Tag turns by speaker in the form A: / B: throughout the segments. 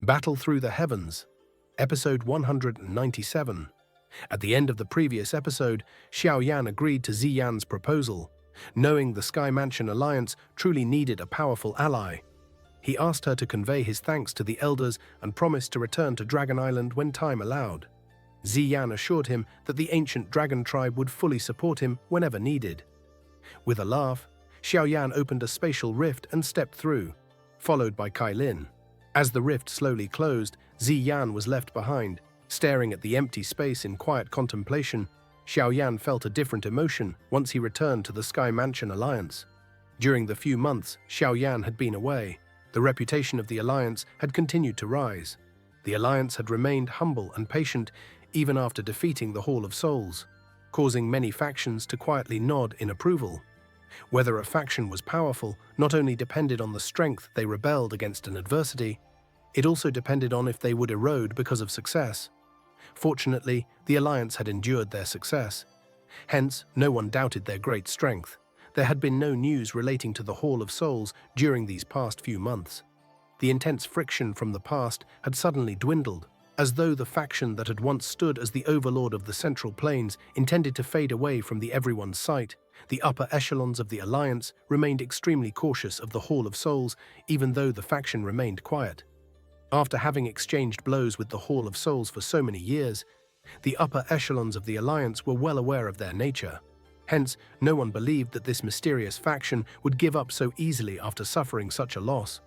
A: Battle Through the Heavens, Episode 197. At the end of the previous episode, Xiao Yan agreed to Ziyan's proposal, knowing the Sky Mansion Alliance truly needed a powerful ally. He asked her to convey his thanks to the elders and promised to return to Dragon Island when time allowed. Ziyan assured him that the ancient dragon tribe would fully support him whenever needed. With a laugh, Xiao Yan opened a spatial rift and stepped through, followed by Kai Lin. As the rift slowly closed, Ziyan was left behind. Staring at the empty space in quiet contemplation, Xiao Yan felt a different emotion once he returned to the Sky Mansion Alliance. During the few months Xiao Yan had been away, the reputation of the Alliance had continued to rise. The Alliance had remained humble and patient even after defeating the Hall of Souls, causing many factions to quietly nod in approval. Whether a faction was powerful not only depended on the strength they rebelled against an adversity, it also depended on if they would erode because of success. Fortunately, the Alliance had endured their success. Hence, no one doubted their great strength. There had been no news relating to the Hall of Souls during these past few months. The intense friction from the past had suddenly dwindled, as though the faction that had once stood as the overlord of the Central Plains intended to fade away from everyone's sight. The upper echelons of the Alliance remained extremely cautious of the Hall of Souls, even though the faction remained quiet. After having exchanged blows with the Hall of Souls for so many years, the upper echelons of the Alliance were well aware of their nature. Hence, no one believed that this mysterious faction would give up so easily after suffering such a loss.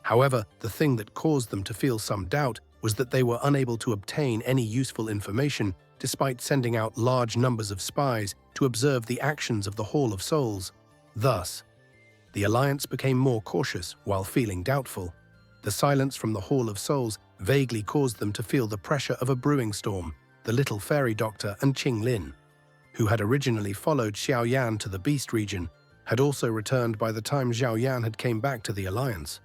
A: However, the thing that caused them to feel some doubt was that they were unable to obtain any useful information despite sending out large numbers of spies to observe the actions of the Hall of Souls. Thus, the Alliance became more cautious while feeling doubtful. The silence from the Hall of Souls vaguely caused them to feel the pressure of a brewing storm. The little fairy doctor and Qing Lin, who had originally followed Xiao Yan to the Beast region, had also returned by the time Xiao Yan had came back to the Alliance.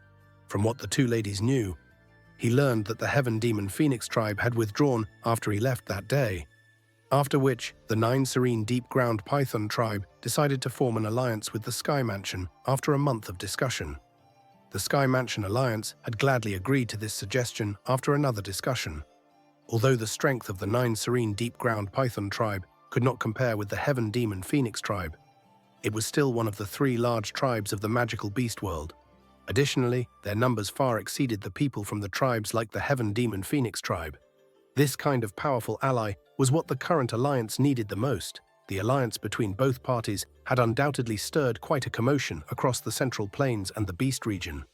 A: From what the two ladies knew, he learned that the Heaven Demon Phoenix tribe had withdrawn after he left that day, after which the 9 Serene Deep Ground Python tribe decided to form an alliance with the Sky Mansion after a month of discussion. The Sky Mansion Alliance had gladly agreed to this suggestion after another discussion. Although the strength of the 9 Serene Deep Ground Python tribe could not compare with the Heaven Demon Phoenix tribe, it was still one of the 3 large tribes of the magical beast world. Additionally, their numbers far exceeded the people from the tribes like the Heaven Demon Phoenix tribe. This kind of powerful ally was what the current alliance needed the most. The alliance between both parties had undoubtedly stirred quite a commotion across the Central Plains and the Beast region.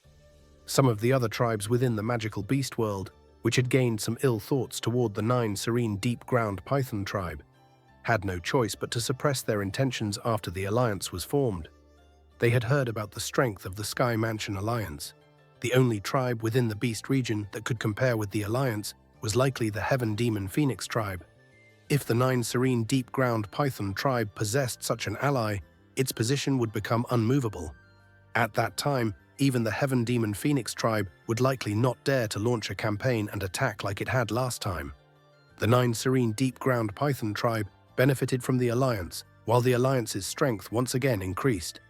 A: Some of the other tribes within the magical beast world, which had gained some ill thoughts toward the 9 Serene Deep Ground Python tribe, had no choice but to suppress their intentions after the alliance was formed. They had heard about the strength of the Sky Mansion Alliance. The only tribe within the Beast region that could compare with the Alliance was likely the Heaven Demon Phoenix tribe. If the 9 Serene Deep Ground Python tribe possessed such an ally, its position would become unmovable. At that time, even the Heaven Demon Phoenix tribe would likely not dare to launch a campaign and attack like it had last time. The 9 Serene Deep Ground Python tribe benefited from the Alliance, while the Alliance's strength once again increased.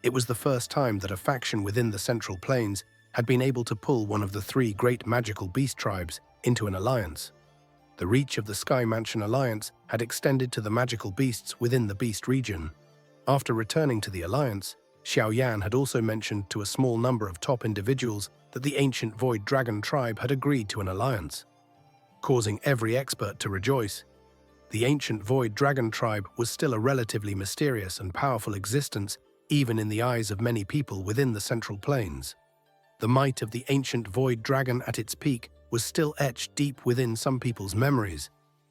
A: It was the first time that a faction within the Central Plains had been able to pull one of the 3 great magical beast tribes into an alliance. The reach of the Sky Mansion Alliance had extended to the magical beasts within the Beast region. After returning to the Alliance, Xiao Yan had also mentioned to a small number of top individuals that the ancient Void Dragon tribe had agreed to an alliance, causing every expert to rejoice. The ancient Void Dragon tribe was still a relatively mysterious and powerful existence even in the eyes of many people within the Central Plains. The might of the ancient Void Dragon at its peak was still etched deep within some people's memories.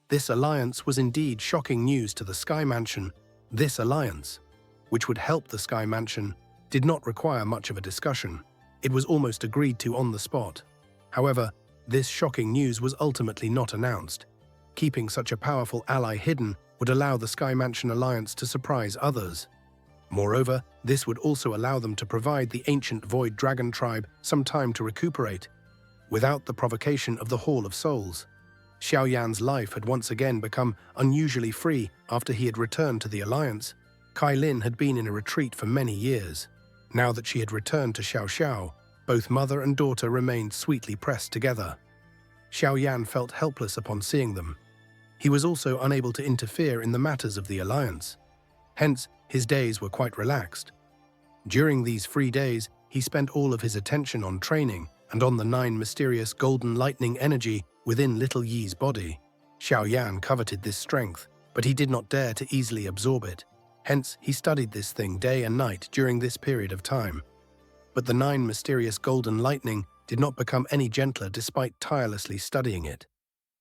A: This alliance was indeed shocking news to the Sky Mansion. This alliance, which would help the Sky Mansion, did not require much of a discussion. It was almost agreed to on the spot. However, this shocking news was ultimately not announced. Keeping such a powerful ally hidden would allow the Sky Mansion Alliance to surprise others. Moreover, this would also allow them to provide the ancient Void Dragon tribe some time to recuperate, without the provocation of the Hall of Souls. Xiao Yan's life had once again become unusually free after he had returned to the Alliance. Kai Lin had been in a retreat for many years. Now that she had returned to Xiao Xiao, Both mother and daughter remained sweetly pressed together. Xiao Yan felt helpless upon seeing them. He was also unable to interfere in the matters of the alliance. Hence, his days were quite relaxed. During these free days, he spent all of his attention on training and on the 9 mysterious golden lightning energy within little Yi's body. Xiao Yan coveted this strength, but he did not dare to easily absorb it. Hence, he studied this thing day and night during this period of time. But the 9 mysterious golden lightning did not become any gentler despite tirelessly studying it.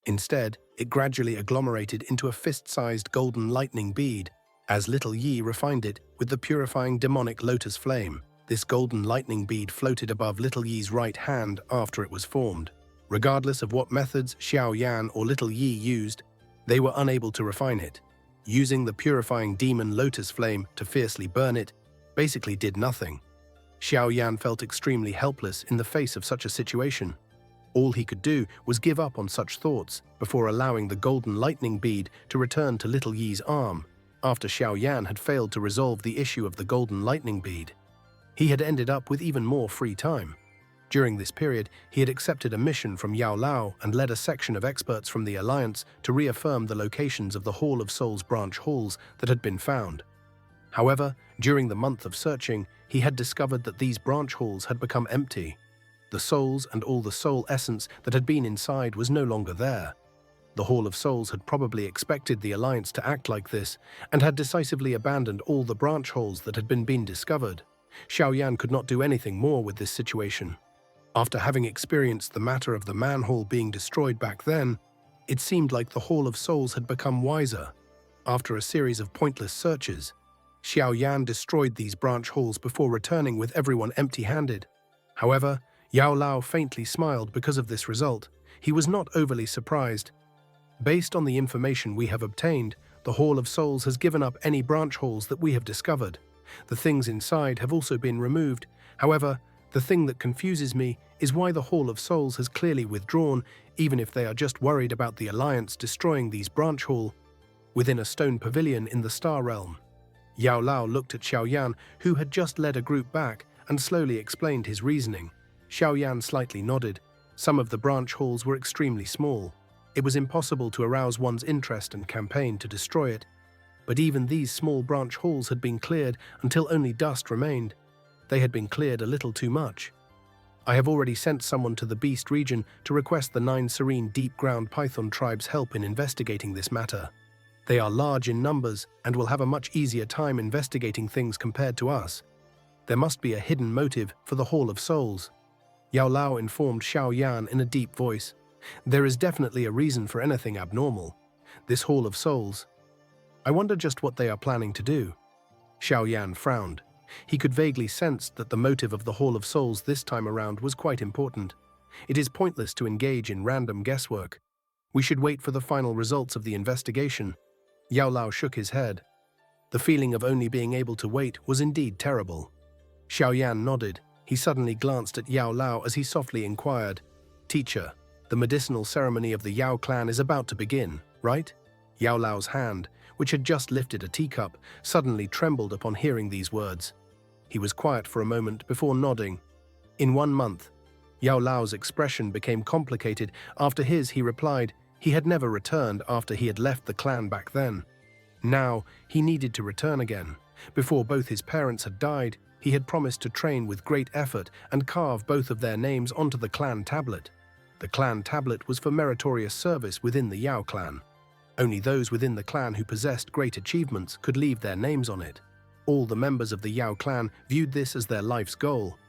A: Instead, it gradually agglomerated into a fist-sized golden lightning bead, as little Yi refined it with the purifying demonic lotus flame. This golden lightning bead floated above little Yi's right hand after it was formed. Regardless of what methods Xiao Yan or little Yi used, they were unable to refine it. Using the purifying demon lotus flame to fiercely burn it basically did nothing. Xiao Yan felt extremely helpless in the face of such a situation. All he could do was give up on such thoughts before allowing the golden lightning bead to return to little Yi's arm, after Xiao Yan had failed to resolve the issue of the golden lightning bead. He had ended up with even more free time. During this period, he had accepted a mission from Yao Lao and led a section of experts from the Alliance to reaffirm the locations of the Hall of Souls branch halls that had been found. However, during the month of searching, he had discovered that these branch halls had become empty. The souls and all the soul essence that had been inside was no longer there. The Hall of Souls had probably expected the Alliance to act like this and had decisively abandoned all the branch halls that had been discovered. Xiao Yan could not do anything more with this situation. After having experienced the matter of the man hall being destroyed back then, it seemed like the Hall of Souls had become wiser. After a series of pointless searches, Xiao Yan destroyed these branch halls before returning with everyone empty-handed. However, Yao Lao faintly smiled because of this result. He was not overly surprised. Based on the information we have obtained, the Hall of Souls has given up any branch halls that we have discovered. The things inside have also been removed. However, the thing that confuses me is why the Hall of Souls has clearly withdrawn, even if they are just worried about the Alliance destroying these branch hall within a stone pavilion in the Star Realm. Yao Lao looked at Xiao Yan, who had just led a group back, and slowly explained his reasoning. Xiao Yan slightly nodded. Some of the branch halls were extremely small. It was impossible to arouse one's interest and campaign to destroy it. But even these small branch halls had been cleared until only dust remained. They had been cleared a little too much. I have already sent someone to the Beast region to request the 9 serene deep-ground python tribes' help in investigating this matter. They are large in numbers and will have a much easier time investigating things compared to us. There must be a hidden motive for the Hall of Souls. Yao Lao informed Xiao Yan in a deep voice. There is definitely a reason for anything abnormal. This Hall of Souls. I wonder just what they are planning to do. Xiao Yan frowned. He could vaguely sense that the motive of the Hall of Souls this time around was quite important. It is pointless to engage in random guesswork. We should wait for the final results of the investigation. Yao Lao shook his head. The feeling of only being able to wait was indeed terrible. Xiao Yan nodded. He suddenly glanced at Yao Lao as he softly inquired, "Teacher, the medicinal ceremony of the Yao clan is about to begin, right?" Yao Lao's hand, which had just lifted a teacup, suddenly trembled upon hearing these words. He was quiet for a moment before nodding. In 1 month. Yao Lao's expression became complicated. After he replied he had never returned after he had left the clan back then. Now, he needed to return again. Before both his parents had died, he had promised to train with great effort and carve both of their names onto the clan tablet. The clan tablet was for meritorious service within the Yao clan. Only those within the clan who possessed great achievements could leave their names on it. All the members of the Yao clan viewed this as their life's goal.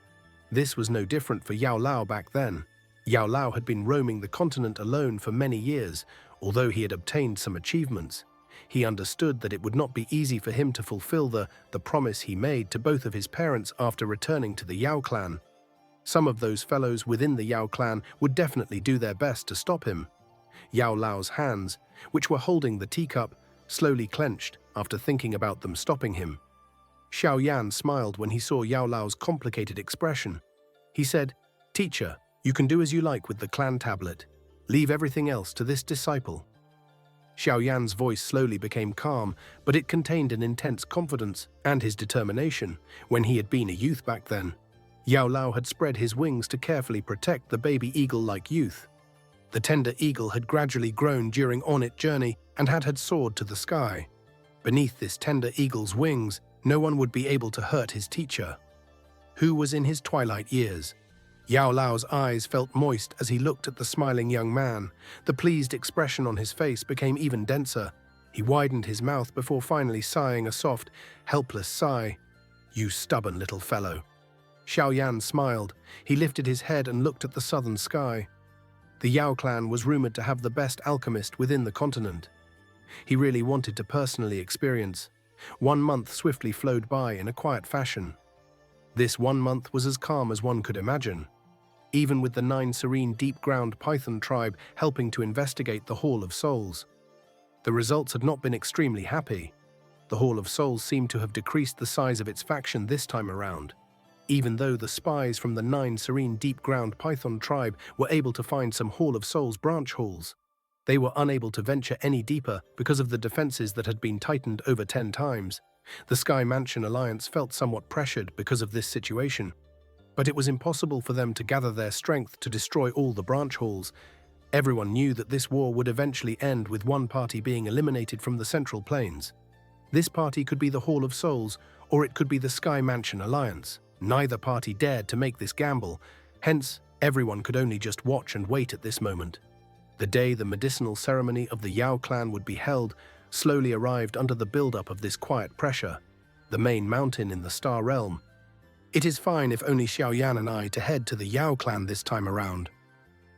A: This was no different for Yao Lao back then. Yao Lao had been roaming the continent alone for many years. Although he had obtained some achievements, he understood that it would not be easy for him to fulfill the promise he made to both of his parents after returning to the Yao clan. Some of those fellows within the Yao clan would definitely do their best to stop him. Yao Lao's hands, which were holding the teacup, slowly clenched after thinking about them stopping him. Xiao Yan smiled when he saw Yao Lao's complicated expression. He said, "Teacher, you can do as you like with the clan tablet. Leave everything else to this disciple." Xiao Yan's voice slowly became calm, but it contained an intense confidence and his determination when he had been a youth back then. Yao Lao had spread his wings to carefully protect the baby eagle-like youth. The tender eagle had gradually grown during on-its journey and had soared to the sky. Beneath this tender eagle's wings, no one would be able to hurt his teacher, who was in his twilight years. Yao Lao's eyes felt moist as he looked at the smiling young man. The pleased expression on his face became even denser. He widened his mouth before finally sighing a soft, helpless sigh. "You stubborn little fellow." Xiaoyan smiled. He lifted his head and looked at the southern sky. The Yao clan was rumored to have the best alchemist within the continent. He really wanted to personally experience. 1 month swiftly flowed by in a quiet fashion. This 1 month was as calm as one could imagine. Even with the 9 serene deep-ground Python tribe helping to investigate the Hall of Souls. The results had not been extremely happy. The Hall of Souls seemed to have decreased the size of its faction this time around. Even though the spies from the 9 serene deep-ground Python tribe were able to find some Hall of Souls branch halls, they were unable to venture any deeper because of the defenses that had been tightened over 10 times. The Sky Mansion Alliance felt somewhat pressured because of this situation, but it was impossible for them to gather their strength to destroy all the branch halls. Everyone knew that this war would eventually end with one party being eliminated from the Central Plains. This party could be the Hall of Souls, or it could be the Sky Mansion Alliance. Neither party dared to make this gamble, hence everyone could only just watch and wait at this moment. The day the medicinal ceremony of the Yao clan would be held slowly arrived under the build-up of this quiet pressure, the main mountain in the Star Realm. It is fine if only Xiaoyan and I to head to the Yao clan this time around.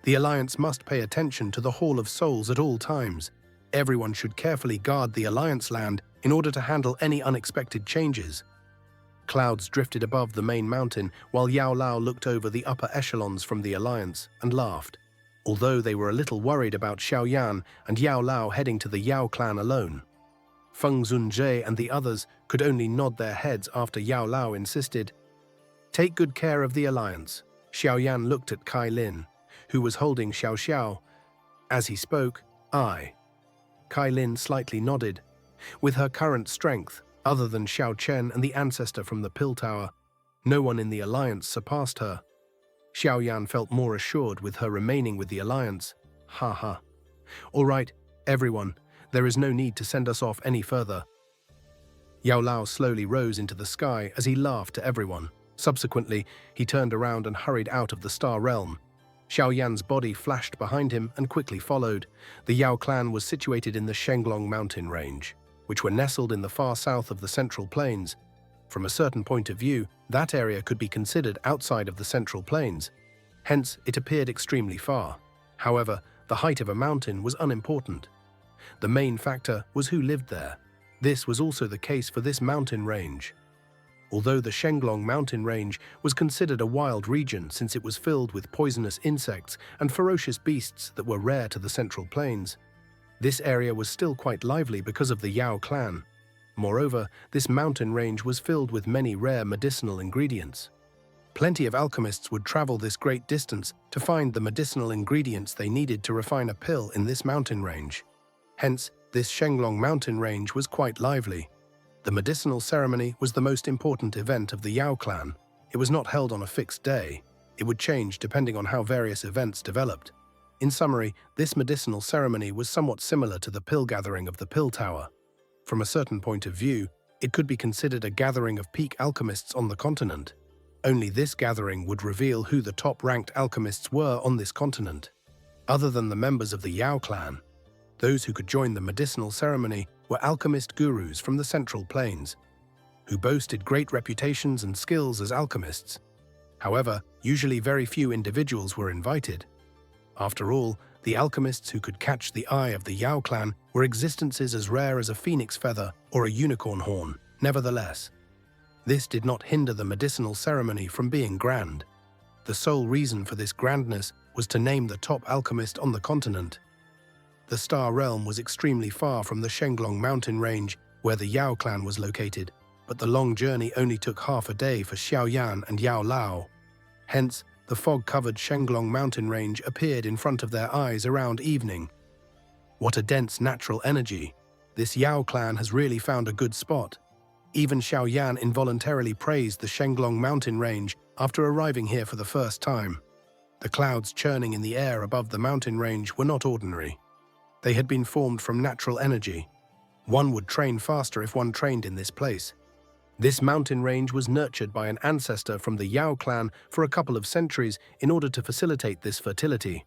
A: The Alliance must pay attention to the Hall of Souls at all times. Everyone should carefully guard the Alliance land in order to handle any unexpected changes. Clouds drifted above the main mountain while Yao Lao looked over the upper echelons from the Alliance and laughed, although they were a little worried about Xiaoyan and Yao Lao heading to the Yao clan alone. Feng Zunjie and the others could only nod their heads after Yao Lao insisted, "Take good care of the Alliance." Xiaoyan looked at Kai Lin, who was holding Xiao Xiao. As he spoke, "I." Kai Lin slightly nodded. With her current strength, other than Xiao Chen and the ancestor from the Pill Tower, no one in the Alliance surpassed her. Xiaoyan felt more assured with her remaining with the Alliance. Ha ha. "All right, everyone, there is no need to send us off any further." Yao Lao slowly rose into the sky as he laughed to everyone. Subsequently, he turned around and hurried out of the Star Realm. Xiaoyan's body flashed behind him and quickly followed. The Yao clan was situated in the Shenglong mountain range, which were nestled in the far south of the Central Plains. From a certain point of view, that area could be considered outside of the Central Plains. Hence, it appeared extremely far. However, the height of a mountain was unimportant. The main factor was who lived there. This was also the case for this mountain range. Although the Shenglong mountain range was considered a wild region since it was filled with poisonous insects and ferocious beasts that were rare to the Central Plains, this area was still quite lively because of the Yao clan. Moreover, this mountain range was filled with many rare medicinal ingredients. Plenty of alchemists would travel this great distance to find the medicinal ingredients they needed to refine a pill in this mountain range. Hence, this Shenglong mountain range was quite lively. The medicinal ceremony was the most important event of the Yao clan. It was not held on a fixed day. It would change depending on how various events developed. In summary, this medicinal ceremony was somewhat similar to the pill gathering of the Pill Tower. From a certain point of view, it could be considered a gathering of peak alchemists on the continent. Only this gathering would reveal who the top-ranked alchemists were on this continent. Other than the members of the Yao clan, those who could join the medicinal ceremony were alchemist gurus from the Central Plains, who boasted great reputations and skills as alchemists. However, usually very few individuals were invited. After all, the alchemists who could catch the eye of the Yao clan were existences as rare as a phoenix feather or a unicorn horn. Nevertheless, this did not hinder the medicinal ceremony from being grand. The sole reason for this grandness was to name the top alchemist on the continent. The Star Realm was extremely far from the Shenglong mountain range where the Yao clan was located, but the long journey only took half a day for Xiaoyan and Yao Lao. Hence, the fog-covered Shenglong mountain range appeared in front of their eyes around evening. What a dense natural energy! This Yao clan has really found a good spot. Even Xiaoyan involuntarily praised the Shenglong mountain range After arriving here for the first time, the clouds churning in the air above the mountain range were not ordinary. They had been formed from natural energy. One would train faster if one trained in this place. This mountain range was nurtured by an ancestor from the Yao clan for a couple of centuries in order to facilitate this fertility.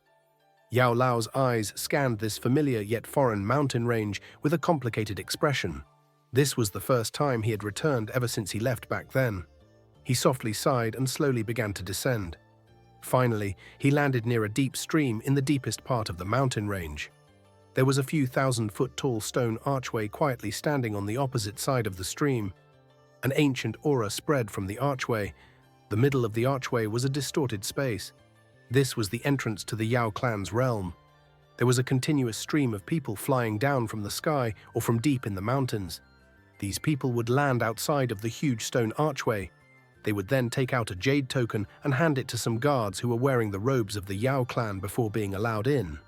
A: Yao Lao's eyes scanned this familiar yet foreign mountain range with a complicated expression. This was the first time he had returned ever since he left back then. He softly sighed and slowly began to descend. Finally, he landed near a deep stream in the deepest part of the mountain range. There was a few thousand-foot-tall stone archway quietly standing on the opposite side of the stream. An ancient aura spread from the archway. The middle of the archway was a distorted space. This was the entrance to the Yao clan's realm. There was a continuous stream of people flying down from the sky or from deep in the mountains. These people would land outside of the huge stone archway. They would then take out a jade token and hand it to some guards who were wearing the robes of the Yao clan before being allowed in.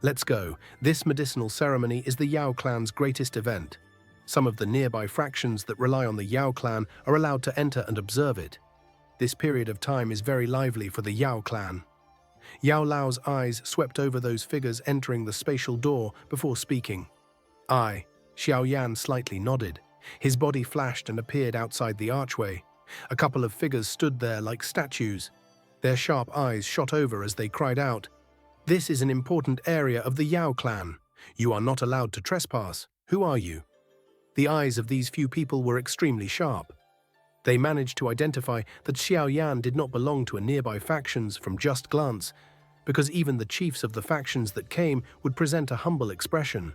A: Let's go. This medicinal ceremony is the Yao clan's greatest event. Some of the nearby fractions that rely on the Yao clan are allowed to enter and observe it. This period of time is very lively for the Yao clan. Yao Lao's eyes swept over those figures entering the spatial door before speaking. Xiao Yan slightly nodded. His body flashed and appeared outside the archway. A couple of figures stood there like statues. Their sharp eyes shot over as they cried out, "This is an important area of the Yao clan. You are not allowed to trespass. Who are you?" The eyes of these few people were extremely sharp. They managed to identify that Xiao Yan did not belong to a nearby factions from just glance, because even the chiefs of the factions that came would present a humble expression.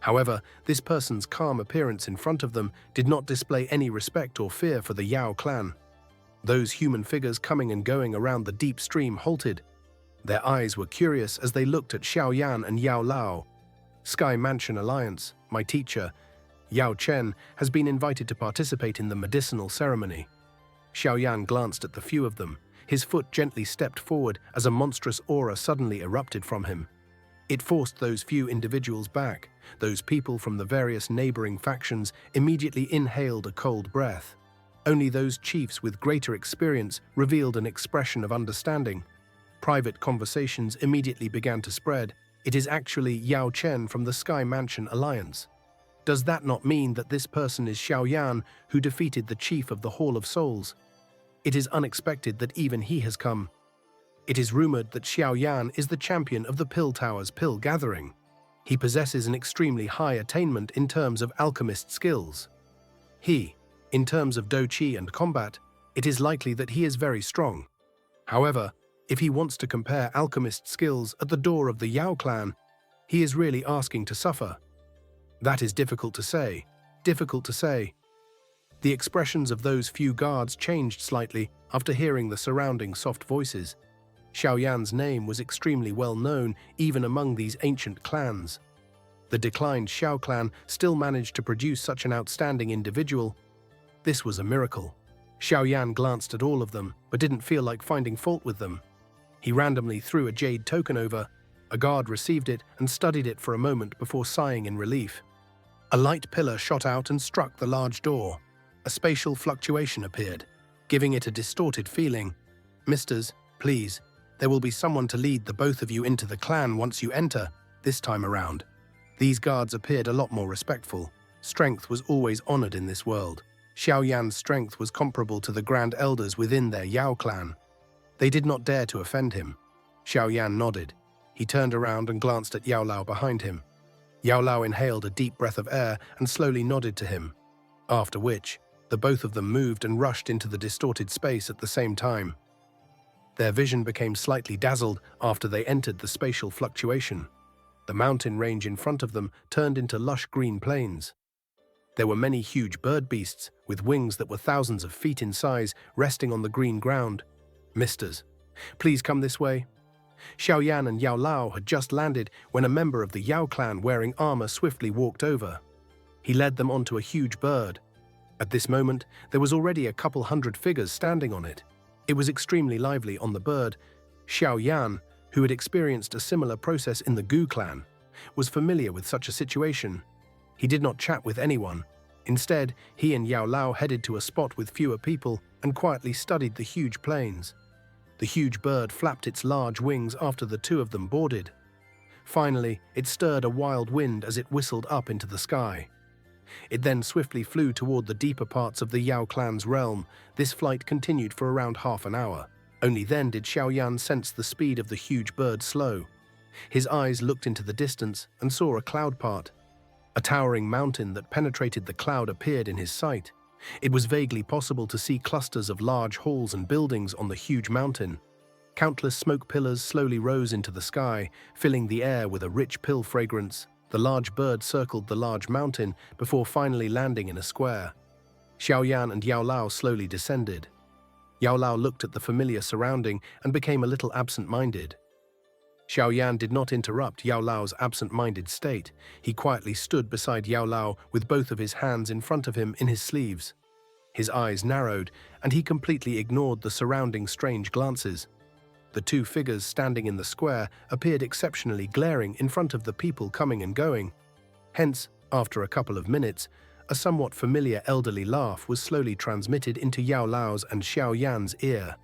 A: However, this person's calm appearance in front of them did not display any respect or fear for the Yao clan. Those human figures coming and going around the deep stream halted. Their eyes were curious as they looked at Xiao Yan and Yao Lao. Sky Mansion Alliance, my teacher, Yao Chen, has been invited to participate in the medicinal ceremony. Xiao Yan glanced at the few of them. His foot gently stepped forward as a monstrous aura suddenly erupted from him. It forced those few individuals back. Those people from the various neighboring factions immediately inhaled a cold breath. Only those chiefs with greater experience revealed an expression of understanding. Private conversations immediately began to spread. It is actually Yao Chen from the Sky Mansion Alliance. Does that not mean that this person is Xiao Yan, who defeated the chief of the Hall of Souls? It is unexpected that even he has come. It is rumored that Xiao Yan is the champion of the Pill Tower's Pill Gathering. He possesses an extremely high attainment in terms of alchemist skills. In terms of Do Chi and combat, it is likely that he is very strong. However, if he wants to compare alchemist skills at the door of the Yao clan, he is really asking to suffer. That is difficult to say. The expressions of those few guards changed slightly after hearing the surrounding soft voices. Xiao Yan's name was extremely well known even among these ancient clans. The declined Xiao clan still managed to produce such an outstanding individual. This was a miracle. Xiao Yan glanced at all of them, but didn't feel like finding fault with them. He randomly threw a jade token over. A guard received it and studied it for a moment before sighing in relief. A light pillar shot out and struck the large door. A spatial fluctuation appeared, giving it a distorted feeling. "Misters, please, there will be someone to lead the both of you into the clan once you enter, this time around." These guards appeared a lot more respectful. Strength was always honored in this world. Xiao Yan's strength was comparable to the Grand Elders within their Yao clan. They did not dare to offend him. Xiao Yan nodded. He turned around and glanced at Yao Lao behind him. Yao Lao inhaled a deep breath of air and slowly nodded to him, after which the both of them moved and rushed into the distorted space at the same time. Their vision became slightly dazzled after they entered the spatial fluctuation. The mountain range in front of them turned into lush green plains. There were many huge bird beasts with wings that were thousands of feet in size resting on the green ground. "Misters, please come this way." Xiao Yan and Yao Lao had just landed when a member of the Yao clan wearing armor swiftly walked over. He led them onto a huge bird. At this moment, there was already a couple hundred figures standing on it. It was extremely lively on the bird. Xiao Yan, who had experienced a similar process in the Gu clan, was familiar with such a situation. He did not chat with anyone. Instead, he and Yao Lao headed to a spot with fewer people and quietly studied the huge planes. The huge bird flapped its large wings after the two of them boarded. Finally, it stirred a wild wind as it whistled up into the sky. It then swiftly flew toward the deeper parts of the Yao clan's realm. This flight continued for around half an hour. Only then did Xiaoyan sense the speed of the huge bird slow. His eyes looked into the distance and saw a cloud part. A towering mountain that penetrated the cloud appeared in his sight. It was vaguely possible to see clusters of large halls and buildings on the huge mountain. Countless smoke pillars slowly rose into the sky, filling the air with a rich pill fragrance. The large bird circled the large mountain before finally landing in a square. Xiaoyan and Yao Lao slowly descended. Yao Lao looked at the familiar surrounding and became a little absent-minded. Xiaoyan did not interrupt Yao Lao's absent-minded state. He quietly stood beside Yao Lao with both of his hands in front of him in his sleeves. His eyes narrowed, and he completely ignored the surrounding strange glances. The two figures standing in the square appeared exceptionally glaring in front of the people coming and going. Hence, after a couple of minutes, a somewhat familiar elderly laugh was slowly transmitted into Yao Lao's and Xiaoyan's ear.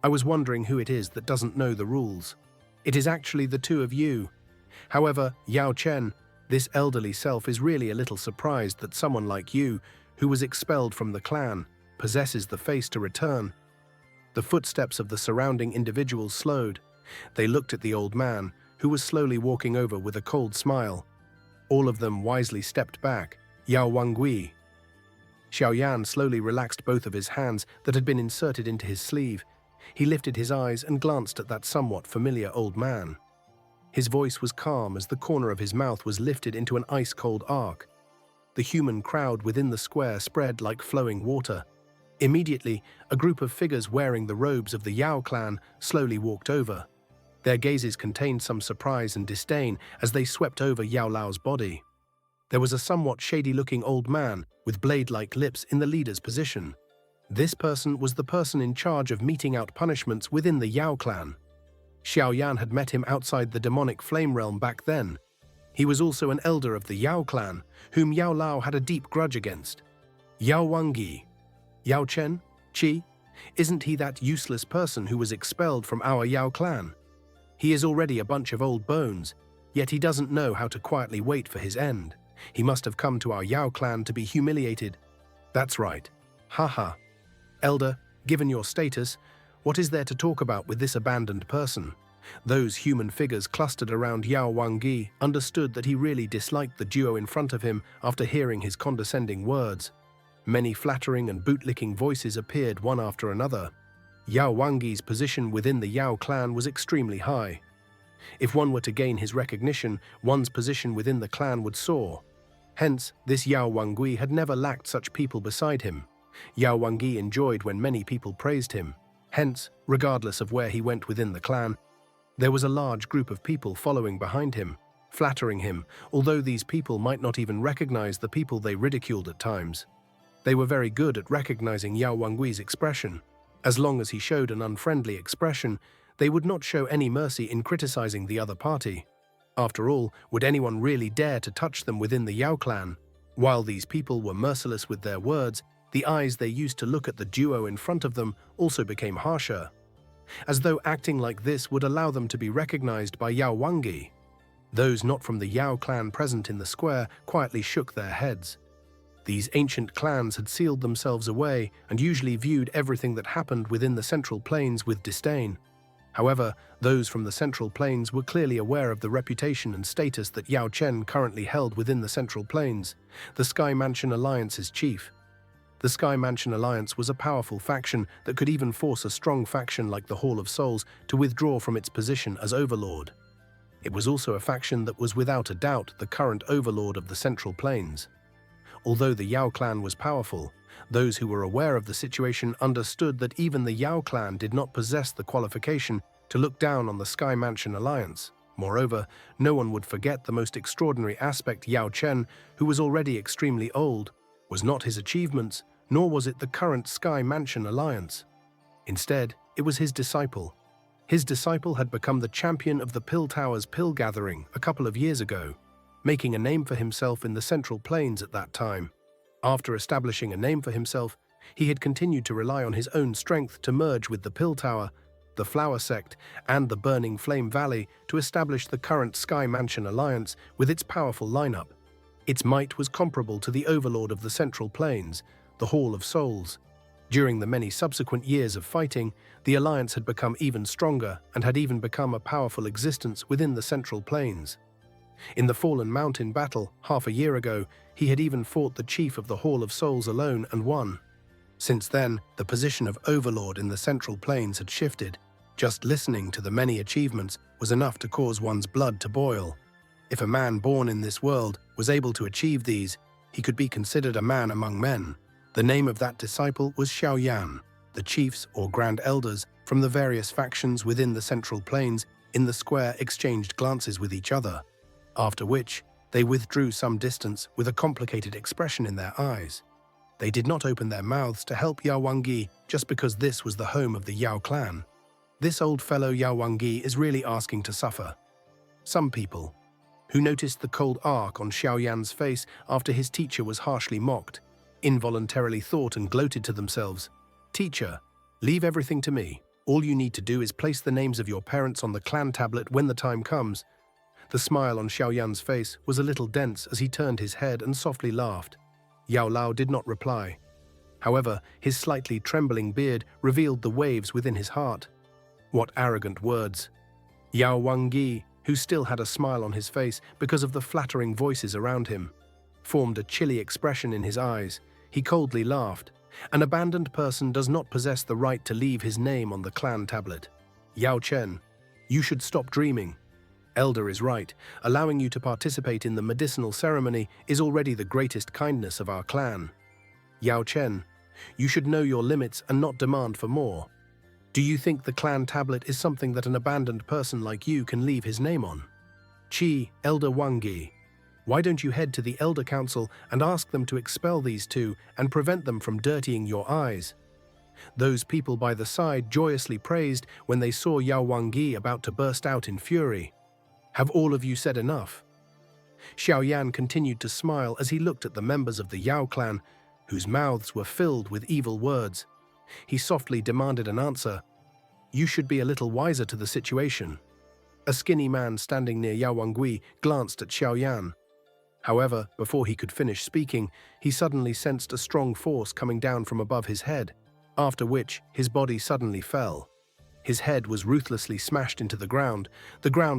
A: "I was wondering who it is that doesn't know the rules. It is actually the two of you. However, Yao Chen, this elderly self is really a little surprised that someone like you, who was expelled from the clan, possesses the face to return." The footsteps of the surrounding individuals slowed. They looked at the old man, who was slowly walking over with a cold smile. All of them wisely stepped back. Yao Wangui. Xiaoyan slowly relaxed both of his hands that had been inserted into his sleeve. He lifted his eyes and glanced at that somewhat familiar old man. His voice was calm as the corner of his mouth was lifted into an ice-cold arc. The human crowd within the square spread like flowing water. Immediately, a group of figures wearing the robes of the Yao clan slowly walked over. Their gazes contained some surprise and disdain as they swept over Yao Lao's body. There was a somewhat shady-looking old man with blade-like lips in the leader's position. This person was the person in charge of meting out punishments within the Yao clan. Xiaoyan had met him outside the demonic flame realm back then. He was also an elder of the Yao clan, whom Yao Lao had a deep grudge against. Yao Wangui. Yao Chen? Qi? Isn't he that useless person who was expelled from our Yao clan? He is already a bunch of old bones, yet he doesn't know how to quietly wait for his end. He must have come to our Yao clan to be humiliated. That's right. Haha. Elder, given your status, what is there to talk about with this abandoned person? Those human figures clustered around Yao Wangui understood that he really disliked the duo in front of him after hearing his condescending words. Many flattering and bootlicking voices appeared one after another. Yao Wangui's position within the Yao clan was extremely high. If one were to gain his recognition, one's position within the clan would soar. Hence, this Yao Wangui had never lacked such people beside him. Yao Wangui enjoyed when many people praised him. Hence, regardless of where he went within the clan, there was a large group of people following behind him, flattering him, although these people might not even recognize the people they ridiculed at times. They were very good at recognizing Yao Wangui's expression. As long as he showed an unfriendly expression, they would not show any mercy in criticizing the other party. After all, would anyone really dare to touch them within the Yao clan? While these people were merciless with their words, the eyes they used to look at the duo in front of them also became harsher, as though acting like this would allow them to be recognized by Yao Wangui. Those not from the Yao clan present in the square quietly shook their heads. These ancient clans had sealed themselves away and usually viewed everything that happened within the Central Plains with disdain. However, those from the Central Plains were clearly aware of the reputation and status that Yao Chen currently held within the Central Plains, the Sky Mansion Alliance's chief. The Sky Mansion Alliance was a powerful faction that could even force a strong faction like the Hall of Souls to withdraw from its position as overlord. It was also a faction that was without a doubt the current overlord of the Central Plains. Although the Yao clan was powerful, those who were aware of the situation understood that even the Yao clan did not possess the qualification to look down on the Sky Mansion Alliance. Moreover, no one would forget the most extraordinary aspect. Yao Chen, who was already extremely old, was not his achievements, nor was it the current Sky Mansion Alliance. Instead, it was his disciple. His disciple had become the champion of the Pill Tower's pill gathering a couple of years ago, making a name for himself in the Central Plains at that time. After establishing a name for himself, He had continued to rely on his own strength to merge with the Pill Tower, the Flower Sect, and the Burning Flame Valley to establish the current Sky Mansion Alliance with its powerful lineup. Its might was comparable to the overlord of the Central Plains, the Hall of Souls. During the many subsequent years of fighting, the alliance had become even stronger and had even become a powerful existence within the Central Plains. In the Fallen Mountain battle half a year ago, he had even fought the chief of the Hall of Souls alone and won. Since then, the position of overlord in the Central Plains had shifted. Just listening to the many achievements was enough to cause one's blood to boil. If a man born in this world was able to achieve these, he could be considered a man among men. The name of that disciple was Xiaoyan. The chiefs or grand elders from the various factions within the Central Plains in the square exchanged glances with each other, after which they withdrew some distance with a complicated expression in their eyes. They did not open their mouths to help Yao Wangyi just because this was the home of the Yao clan. This old fellow Yao Wangyi is really asking to suffer. Some people, who noticed the cold arc on Xiaoyan's face after his teacher was harshly mocked, involuntarily thought and gloated to themselves, "Teacher, leave everything to me. All you need to do is place the names of your parents on the clan tablet when the time comes." The smile on Xiaoyan's face was a little dense as he turned his head and softly laughed. Yao Lao did not reply. However, his slightly trembling beard revealed the waves within his heart. What arrogant words! Yao Wangyi, who still had a smile on his face because of the flattering voices around him, formed a chilly expression in his eyes. He coldly laughed. An abandoned person does not possess the right to leave his name on the clan tablet. Yao Chen, you should stop dreaming. Elder is right. Allowing you to participate in the medicinal ceremony is already the greatest kindness of our clan. Yao Chen, you should know your limits and not demand for more. Do you think the clan tablet is something that an abandoned person like you can leave his name on? Qi, Elder Wangyi, why don't you head to the Elder Council and ask them to expel these two and prevent them from dirtying your eyes? Those people by the side joyously praised when they saw Yao Wangyi about to burst out in fury. Have all of you said enough? Xiaoyan continued to smile as he looked at the members of the Yao clan, whose mouths were filled with evil words. He softly demanded an answer. You should be a little wiser to the situation. A skinny man standing near Yao Wangyi glanced at Xiaoyan. However, before he could finish speaking, he suddenly sensed a strong force coming down from above his head, after which his body suddenly fell. His head was ruthlessly smashed into the ground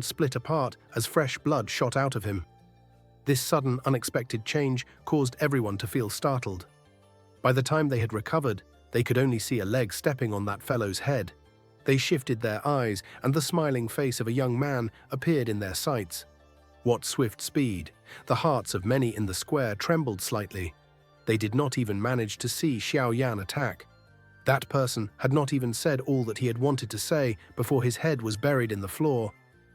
A: split apart as fresh blood shot out of him. This sudden, unexpected change caused everyone to feel startled. By the time they had recovered, they could only see a leg stepping on that fellow's head. They shifted their eyes, and the smiling face of a young man appeared in their sights. What swift speed! The hearts of many in the square trembled slightly. They did not even manage to see Xiaoyan attack. That person had not even said all that he had wanted to say before his head was buried in the floor.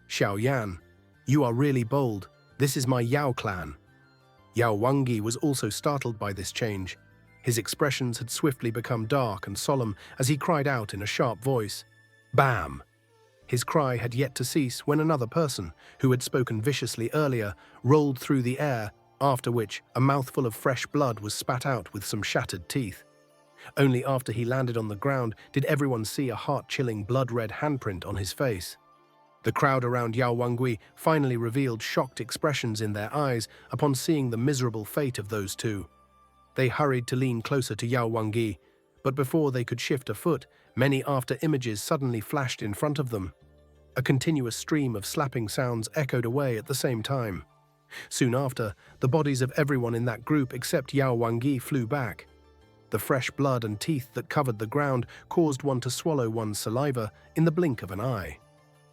A: Xiaoyan, you are really bold. This is my Yao clan. Yao Wangyi was also startled by this change. His expressions had swiftly become dark and solemn as he cried out in a sharp voice. Bam! His cry had yet to cease when another person, who had spoken viciously earlier, rolled through the air, after which a mouthful of fresh blood was spat out with some shattered teeth. Only after he landed on the ground did everyone see a heart-chilling blood-red handprint on his face. The crowd around Yao Wangyi finally revealed shocked expressions in their eyes upon seeing the miserable fate of those two. They hurried to lean closer to Yao Wangyi, but before they could shift a foot, many after-images suddenly flashed in front of them. A continuous stream of slapping sounds echoed away at the same time. Soon after, the bodies of everyone in that group except Yao Wangyi flew back. The fresh blood and teeth that covered the ground caused one to swallow one's saliva in the blink of an eye.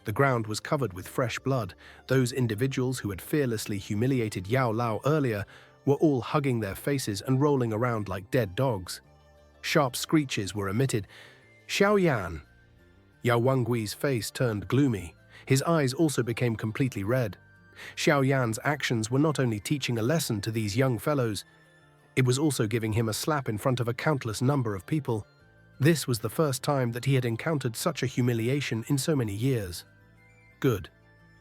A: The ground was covered with fresh blood. Those individuals who had fearlessly humiliated Yao Lao earlier were all hugging their faces and rolling around like dead dogs. Sharp screeches were emitted. Xiaoyan! Yao Wangyi's face turned gloomy. His eyes also became completely red. Xiaoyan's actions were not only teaching a lesson to these young fellows, it was also giving him a slap in front of a countless number of people. This was the first time that he had encountered such a humiliation in so many years. Good.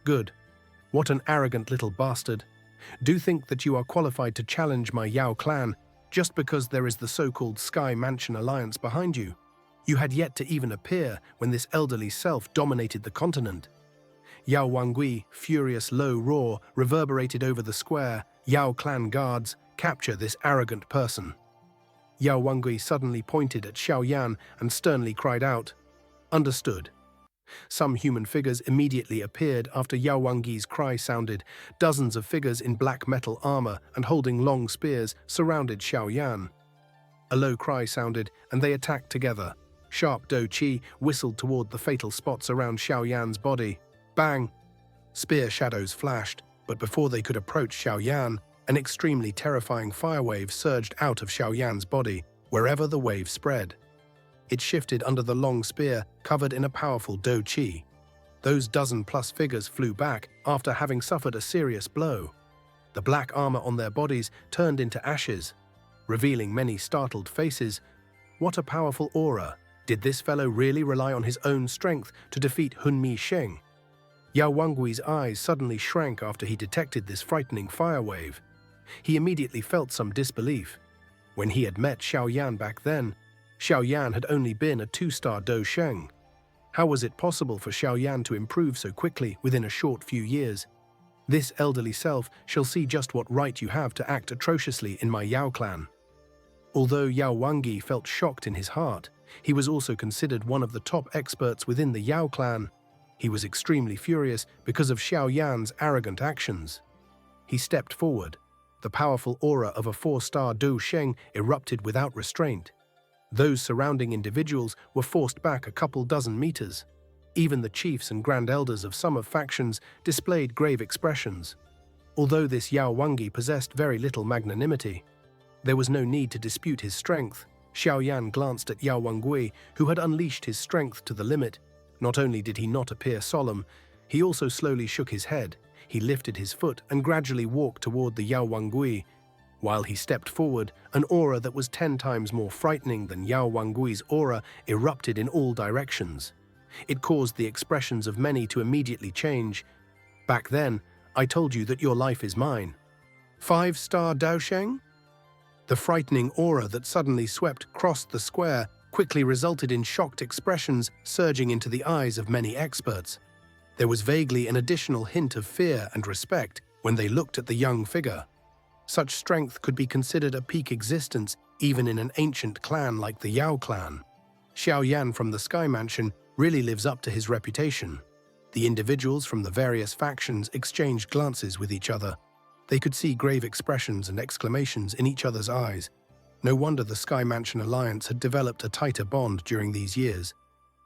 A: Good. What an arrogant little bastard. Do think that you are qualified to challenge my Yao clan, just because there is the so-called Sky Mansion Alliance behind you. You had yet to even appear when this elderly self dominated the continent. Yao Wangui, furious low roar, reverberated over the square. Yao clan guards, capture this arrogant person. Yao Wangui suddenly pointed at Xiaoyan and sternly cried out, "Understood." Some human figures immediately appeared after Yao Wangi's cry sounded. Dozens of figures in black metal armor and holding long spears surrounded Xiaoyan. A low cry sounded, and they attacked together. Sharp Do Qi whistled toward the fatal spots around Xiaoyan's body. Bang! Spear shadows flashed, but before they could approach Xiaoyan, an extremely terrifying fire wave surged out of Xiaoyan's body, wherever the wave spread. It shifted under the long spear, covered in a powerful Do Qi. Those dozen-plus figures flew back after having suffered a serious blow. The black armor on their bodies turned into ashes, revealing many startled faces. What a powerful aura! Did this fellow really rely on his own strength to defeat Hunmi Sheng? Yao Wangui's eyes suddenly shrank after he detected this frightening fire wave. He immediately felt some disbelief. When he had met Xiaoyan back then, Xiaoyan had only been a 2-star Do Sheng. How was it possible for Xiaoyan to improve so quickly within a short few years? This elderly self shall see just what right you have to act atrociously in my Yao clan. Although Yao Wangui felt shocked in his heart, he was also considered one of the top experts within the Yao clan. He was extremely furious because of Xiaoyan's arrogant actions. He stepped forward. The powerful aura of a 4-star Do Sheng erupted without restraint. Those surrounding individuals were forced back a couple dozen meters. Even the chiefs and grand elders of some of factions displayed grave expressions. Although this Yao Wangui possessed very little magnanimity, there was no need to dispute his strength. Xiaoyan glanced at Yao Wangui, who had unleashed his strength to the limit. Not only did he not appear solemn, he also slowly shook his head. He lifted his foot and gradually walked toward the Yao Wangui. While he stepped forward, an aura that was 10 times more frightening than Yao Wangui's aura erupted in all directions. It caused the expressions of many to immediately change. Back then, I told you that your life is mine. 5-star Dao Sheng? The frightening aura that suddenly swept across the square quickly resulted in shocked expressions surging into the eyes of many experts. There was vaguely an additional hint of fear and respect when they looked at the young figure. Such strength could be considered a peak existence even in an ancient clan like the Yao clan. Xiaoyan from the Sky Mansion really lives up to his reputation. The individuals from the various factions exchanged glances with each other. They could see grave expressions and exclamations in each other's eyes. No wonder the Sky Mansion Alliance had developed a tighter bond during these years.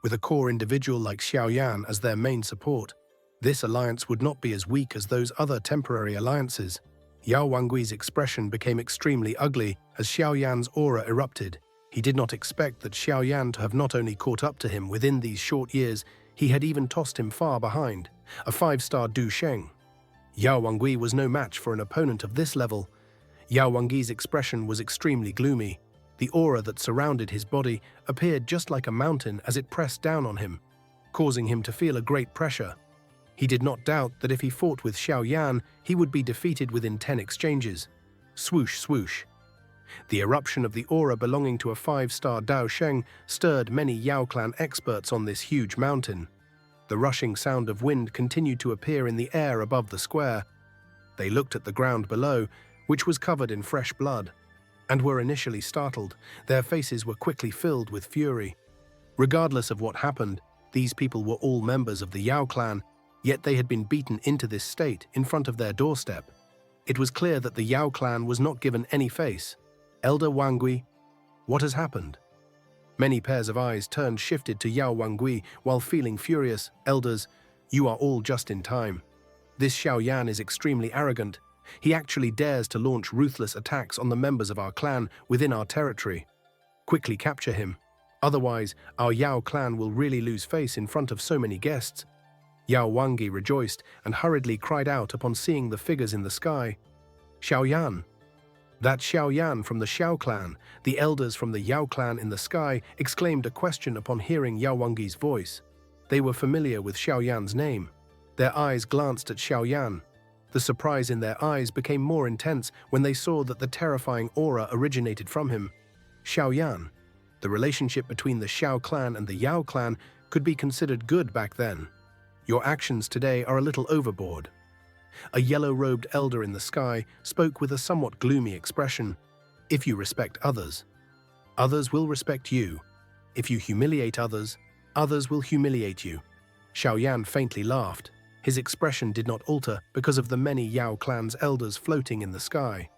A: With a core individual like Xiaoyan as their main support, this alliance would not be as weak as those other temporary alliances. Yao Wangui's expression became extremely ugly as Xiaoyan's aura erupted. He did not expect that Xiaoyan to have not only caught up to him within these short years, he had even tossed him far behind, a 5-star Du Sheng. Yao Wangui was no match for an opponent of this level. Yao Wangui's expression was extremely gloomy. The aura that surrounded his body appeared just like a mountain as it pressed down on him, causing him to feel a great pressure. He did not doubt that if he fought with Xiaoyan, he would be defeated within 10 exchanges. Swoosh, swoosh. The eruption of the aura belonging to a 5-star Dao Sheng stirred many Yao clan experts on this huge mountain. The rushing sound of wind continued to appear in the air above the square. They looked at the ground below, which was covered in fresh blood, and were initially startled. Their faces were quickly filled with fury. Regardless of what happened, these people were all members of the Yao clan, yet they had been beaten into this state in front of their doorstep. It was clear that the Yao clan was not given any face. Elder Wangui, what has happened? Many pairs of eyes shifted to Yao Wangui while feeling furious. Elders, you are all just in time. This Xiaoyan is extremely arrogant. He actually dares to launch ruthless attacks on the members of our clan within our territory. Quickly capture him. Otherwise, our Yao clan will really lose face in front of so many guests. Yao Wangui rejoiced and hurriedly cried out upon seeing the figures in the sky. Xiaoyan. That Xiaoyan from the Xiao clan, the elders from the Yao clan in the sky, exclaimed a question upon hearing Yao Wangui's voice. They were familiar with Xiaoyan's name. Their eyes glanced at Xiaoyan. The surprise in their eyes became more intense when they saw that the terrifying aura originated from him. Xiaoyan. The relationship between the Xiao clan and the Yao clan could be considered good back then. Your actions today are a little overboard. A yellow-robed elder in the sky spoke with a somewhat gloomy expression. If you respect others, others will respect you. If you humiliate others, others will humiliate you. Xiaoyan faintly laughed. His expression did not alter because of the many Yao clan's elders floating in the sky.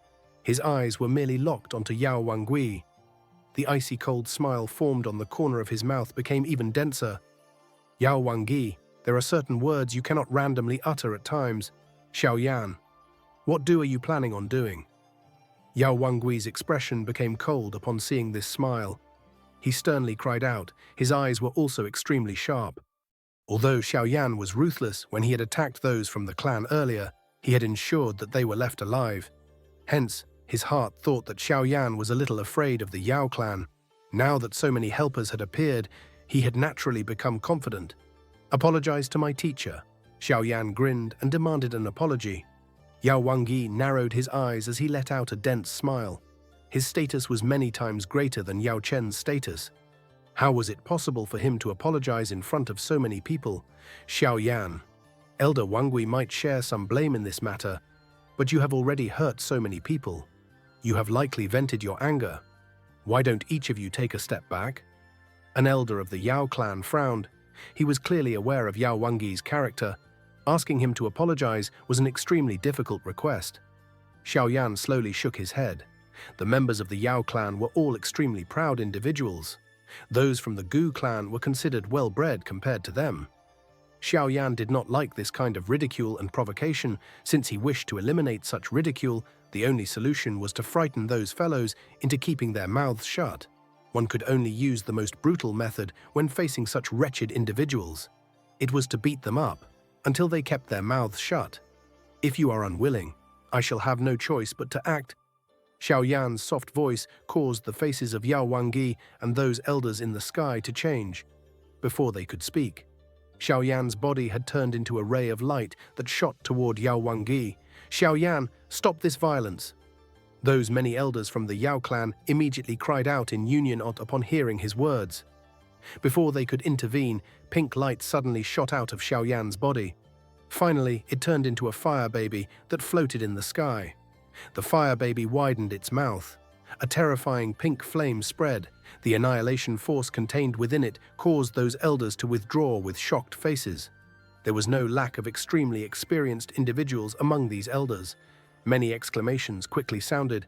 A: His eyes were merely locked onto Yao Wangui. The icy cold smile formed on the corner of his mouth became even denser. Yao Wangui, there are certain words you cannot randomly utter at times. Xiaoyan, what are you planning on doing? Yao Wangui's expression became cold upon seeing this smile. He sternly cried out. His eyes were also extremely sharp. Although Xiaoyan was ruthless when he had attacked those from the clan earlier, he had ensured that they were left alive. Hence, his heart thought that Xiaoyan was a little afraid of the Yao clan. Now that so many helpers had appeared, he had naturally become confident. Apologize to my teacher. Xiaoyan grinned and demanded an apology. Yao Wangui narrowed his eyes as he let out a dense smile. His status was many times greater than Yao Chen's status. How was it possible for him to apologize in front of so many people? Xiaoyan, Elder Wangui might share some blame in this matter, but you have already hurt so many people. You have likely vented your anger. Why don't each of you take a step back? An elder of the Yao clan frowned. He was clearly aware of Yao Wangui's character. Asking him to apologize was an extremely difficult request. Xiaoyan slowly shook his head. The members of the Yao clan were all extremely proud individuals. Those from the Gu clan were considered well-bred compared to them. Xiaoyan did not like this kind of ridicule and provocation. Since he wished to eliminate such ridicule, the only solution was to frighten those fellows into keeping their mouths shut. One could only use the most brutal method when facing such wretched individuals. It was to beat them up until they kept their mouths shut. If you are unwilling, I shall have no choice but to act. Xiaoyan's soft voice caused the faces of Yao Wangui and those elders in the sky to change. Before they could speak, Xiaoyan's body had turned into a ray of light that shot toward Yao Wangui. Xiaoyan, stop this violence. Those many elders from the Yao clan immediately cried out in union upon hearing his words. Before they could intervene, pink light suddenly shot out of Xiaoyan's body. Finally, it turned into a fire baby that floated in the sky. The fire baby widened its mouth. A terrifying pink flame spread. The annihilation force contained within it caused those elders to withdraw with shocked faces. There was no lack of extremely experienced individuals among these elders. Many exclamations quickly sounded.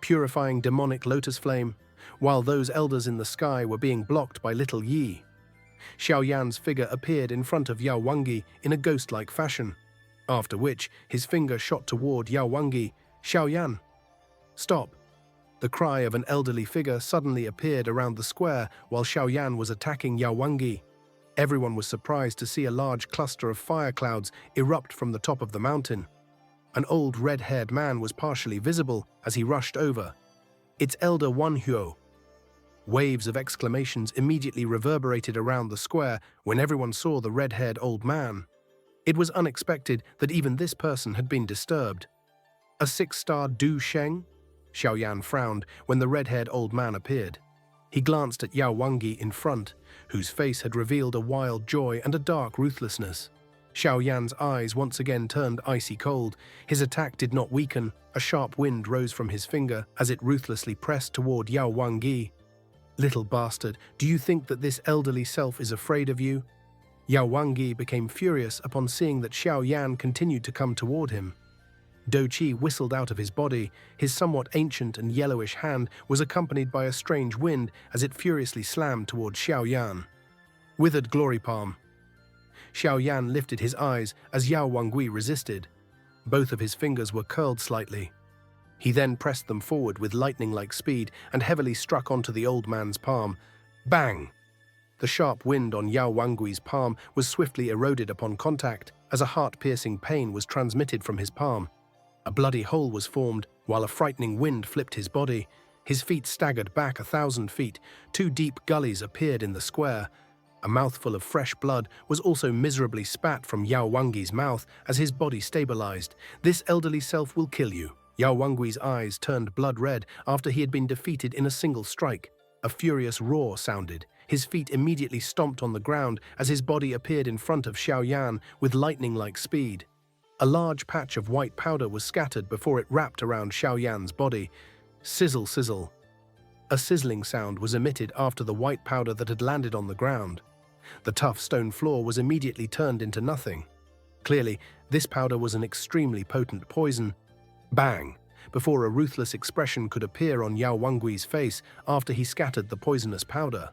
A: Purifying demonic lotus flame, while those elders in the sky were being blocked by little Yi. Xiaoyan's figure appeared in front of Yao Wangui in a ghost-like fashion, after which his finger shot toward Yao Wangui. Xiaoyan, stop. The cry of an elderly figure suddenly appeared around the square while Xiaoyan was attacking Yao Wangui. Everyone was surprised to see a large cluster of fire clouds erupt from the top of the mountain. An old red-haired man was partially visible as he rushed over. It's Elder Wanhuo. Waves of exclamations immediately reverberated around the square when everyone saw the red-haired old man. It was unexpected that even this person had been disturbed. A 6-star Du Sheng? Xiaoyan frowned when the red-haired old man appeared. He glanced at Yao Wangui in front, whose face had revealed a wild joy and a dark ruthlessness. Xiaoyan's eyes once again turned icy cold. His attack did not weaken. A sharp wind rose from his finger as it ruthlessly pressed toward Yao Wangui. Little bastard, do you think that this elderly self is afraid of you? Yao Wangui became furious upon seeing that Xiaoyan continued to come toward him. Doqi whistled out of his body. His somewhat ancient and yellowish hand was accompanied by a strange wind as it furiously slammed toward Xiaoyan. Withered glory palm. Xiaoyan lifted his eyes as Yao Wangui resisted. Both of his fingers were curled slightly. He then pressed them forward with lightning-like speed and heavily struck onto the old man's palm. Bang! The sharp wind on Yao Wangui's palm was swiftly eroded upon contact as a heart-piercing pain was transmitted from his palm. A bloody hole was formed while a frightening wind flipped his body. His feet staggered back 1,000 feet. 2 deep gullies appeared in the square. A mouthful of fresh blood was also miserably spat from Yao Wangyi's mouth as his body stabilized. "This elderly self will kill you." Yao Wangyi's eyes turned blood red after he had been defeated in a single strike. A furious roar sounded. His feet immediately stomped on the ground as his body appeared in front of Xiaoyan with lightning-like speed. A large patch of white powder was scattered before it wrapped around Xiaoyan's body. Sizzle, sizzle. A sizzling sound was emitted after the white powder that had landed on the ground. The tough stone floor was immediately turned into nothing. Clearly, this powder was an extremely potent poison. Bang! Before a ruthless expression could appear on Yao Wangyi's face after he scattered the poisonous powder.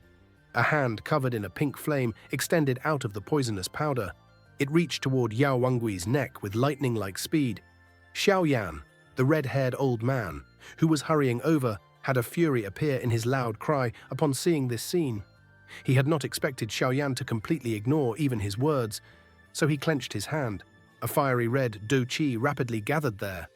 A: A hand covered in a pink flame extended out of the poisonous powder. It reached toward Yao Wangyi's neck with lightning-like speed. Xiaoyan, the red-haired old man, who was hurrying over, had a fury appear in his loud cry upon seeing this scene. He had not expected Xiaoyan to completely ignore even his words, so he clenched his hand. A fiery red dou qi rapidly gathered there.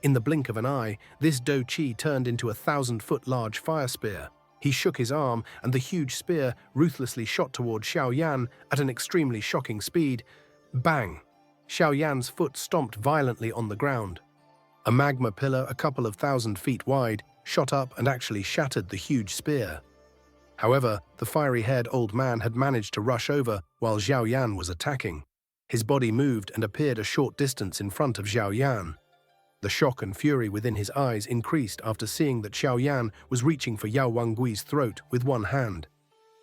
A: In the blink of an eye, this dou qi turned into a 1,000-foot large fire spear. He shook his arm, and the huge spear ruthlessly shot toward Xiaoyan at an extremely shocking speed. Bang! Xiaoyan's foot stomped violently on the ground. A magma pillar a couple of 1,000 feet wide shot up and actually shattered the huge spear. However, the fiery-haired old man had managed to rush over while Xiaoyan was attacking. His body moved and appeared a short distance in front of Xiaoyan. The shock and fury within his eyes increased after seeing that Xiaoyan was reaching for Yao Wangyi's throat with one hand.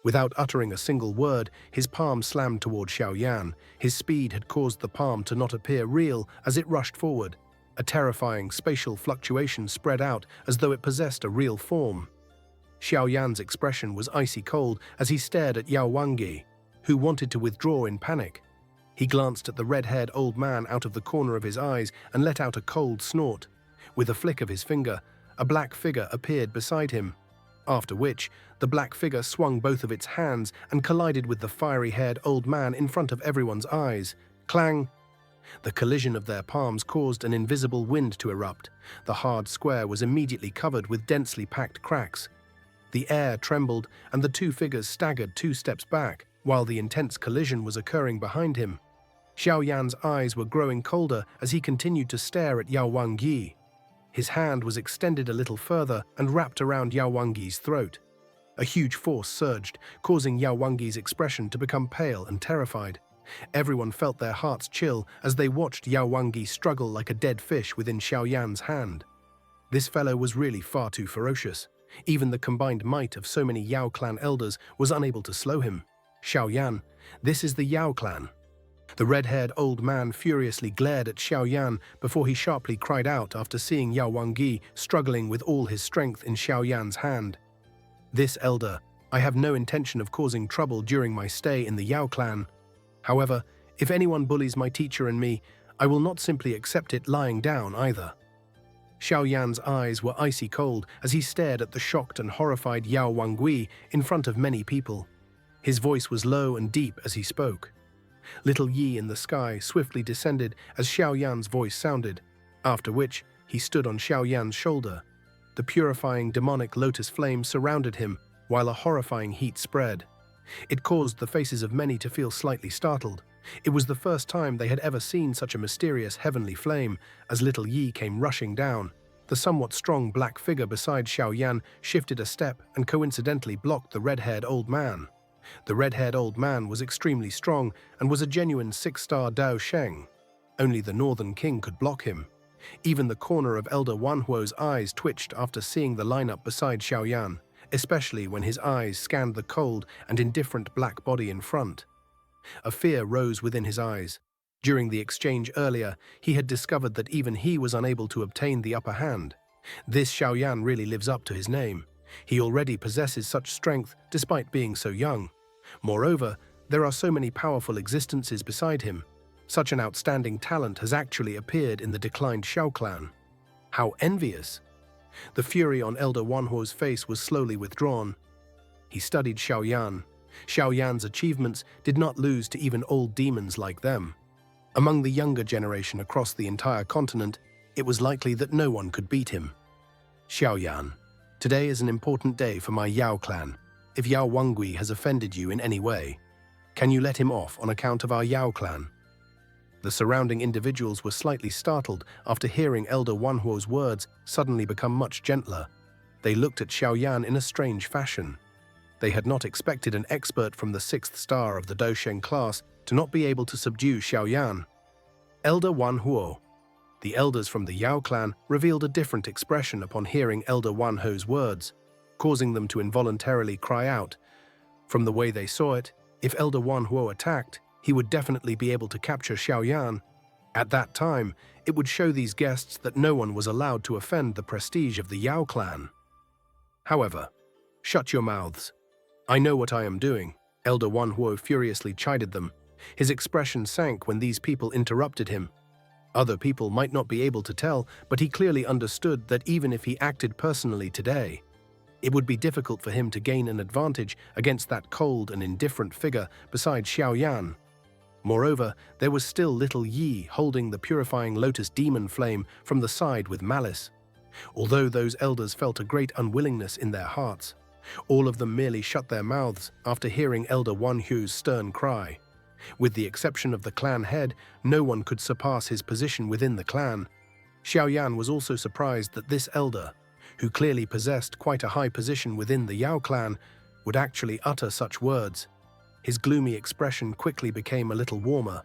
A: Without uttering a single word, his palm slammed toward Xiaoyan. His speed had caused the palm to not appear real as it rushed forward. A terrifying spatial fluctuation spread out as though it possessed a real form. Xiaoyan's expression was icy cold as he stared at Yao Wangyi, who wanted to withdraw in panic. He glanced at the red-haired old man out of the corner of his eyes and let out a cold snort. With a flick of his finger, a black figure appeared beside him, after which the black figure swung both of its hands and collided with the fiery-haired old man in front of everyone's eyes. Clang! The collision of their palms caused an invisible wind to erupt. The hard square was immediately covered with densely packed cracks. The air trembled, and the two figures staggered 2 steps back, while the intense collision was occurring behind him. Xiaoyan's eyes were growing colder as he continued to stare at Yao Wangyi. His hand was extended a little further and wrapped around Yao Wangyi's throat. A huge force surged, causing Yao Wangyi's expression to become pale and terrified. Everyone felt their hearts chill as they watched Yao Wangyi struggle like a dead fish within Xiaoyan's hand. This fellow was really far too ferocious. Even the combined might of so many Yao clan elders was unable to slow him. Xiaoyan, this is the Yao clan. The red-haired old man furiously glared at Xiaoyan before he sharply cried out after seeing Yao Wangyi struggling with all his strength in Xiaoyan's hand. "This elder, I have no intention of causing trouble during my stay in the Yao clan. However, if anyone bullies my teacher and me, I will not simply accept it lying down either." Xiaoyan's eyes were icy cold as he stared at the shocked and horrified Yao Wangyi in front of many people. His voice was low and deep as he spoke. Little Yi in the sky swiftly descended as Xiaoyan's voice sounded, after which he stood on Xiaoyan's shoulder. The purifying demonic lotus flame surrounded him while a horrifying heat spread. It caused the faces of many to feel slightly startled. It was the first time they had ever seen such a mysterious heavenly flame. As little Yi came rushing down, the somewhat strong black figure beside Xiaoyan shifted a step and coincidentally blocked the red-haired old man. The red-haired old man was extremely strong and was a genuine 6-star Dao Sheng. Only the Northern King could block him. Even the corner of Elder Wanhuo's eyes twitched after seeing the lineup beside Xiaoyan, especially when his eyes scanned the cold and indifferent black body in front. A fear rose within his eyes. During the exchange earlier, he had discovered that even he was unable to obtain the upper hand. This Xiaoyan really lives up to his name. He already possesses such strength despite being so young. Moreover, there are so many powerful existences beside him. Such an outstanding talent has actually appeared in the declined Xiao clan. How envious! The fury on Elder Wanhuo's face was slowly withdrawn. He studied Xiaoyan. Xiaoyan's achievements did not lose to even old demons like them. Among the younger generation across the entire continent, it was likely that no one could beat him. Xiaoyan, today is an important day for my Yao clan. if Yao Wangui has offended you in any way. Can you let him off on account of our Yao clan?" The surrounding individuals were slightly startled after hearing Elder Wanhuo's words suddenly become much gentler. They looked at Xiaoyan in a strange fashion. They had not expected an expert from the 6th star of the Dosheng class to not be able to subdue Xiaoyan. Elder Wanhuo. The elders from the Yao clan revealed a different expression upon hearing Elder Wanhuo's words, causing them to involuntarily cry out. From the way they saw it, if Elder Wanhuo attacked, he would definitely be able to capture Xiaoyan. At that time, it would show these guests that no one was allowed to offend the prestige of the Yao clan. However, shut your mouths. I know what I am doing, Elder Wanhuo furiously chided them. His expression sank when these people interrupted him. Other people might not be able to tell, but he clearly understood that even if he acted personally today, it would be difficult for him to gain an advantage against that cold and indifferent figure beside Xiaoyan. Moreover, there was still little Yi holding the purifying lotus demon flame from the side with malice. Although those elders felt a great unwillingness in their hearts, all of them merely shut their mouths after hearing Elder Wanhuo's stern cry. With the exception of the clan head, no one could surpass his position within the clan. Xiaoyan was also surprised that this elder, who clearly possessed quite a high position within the Yao clan, would actually utter such words. His gloomy expression quickly became a little warmer.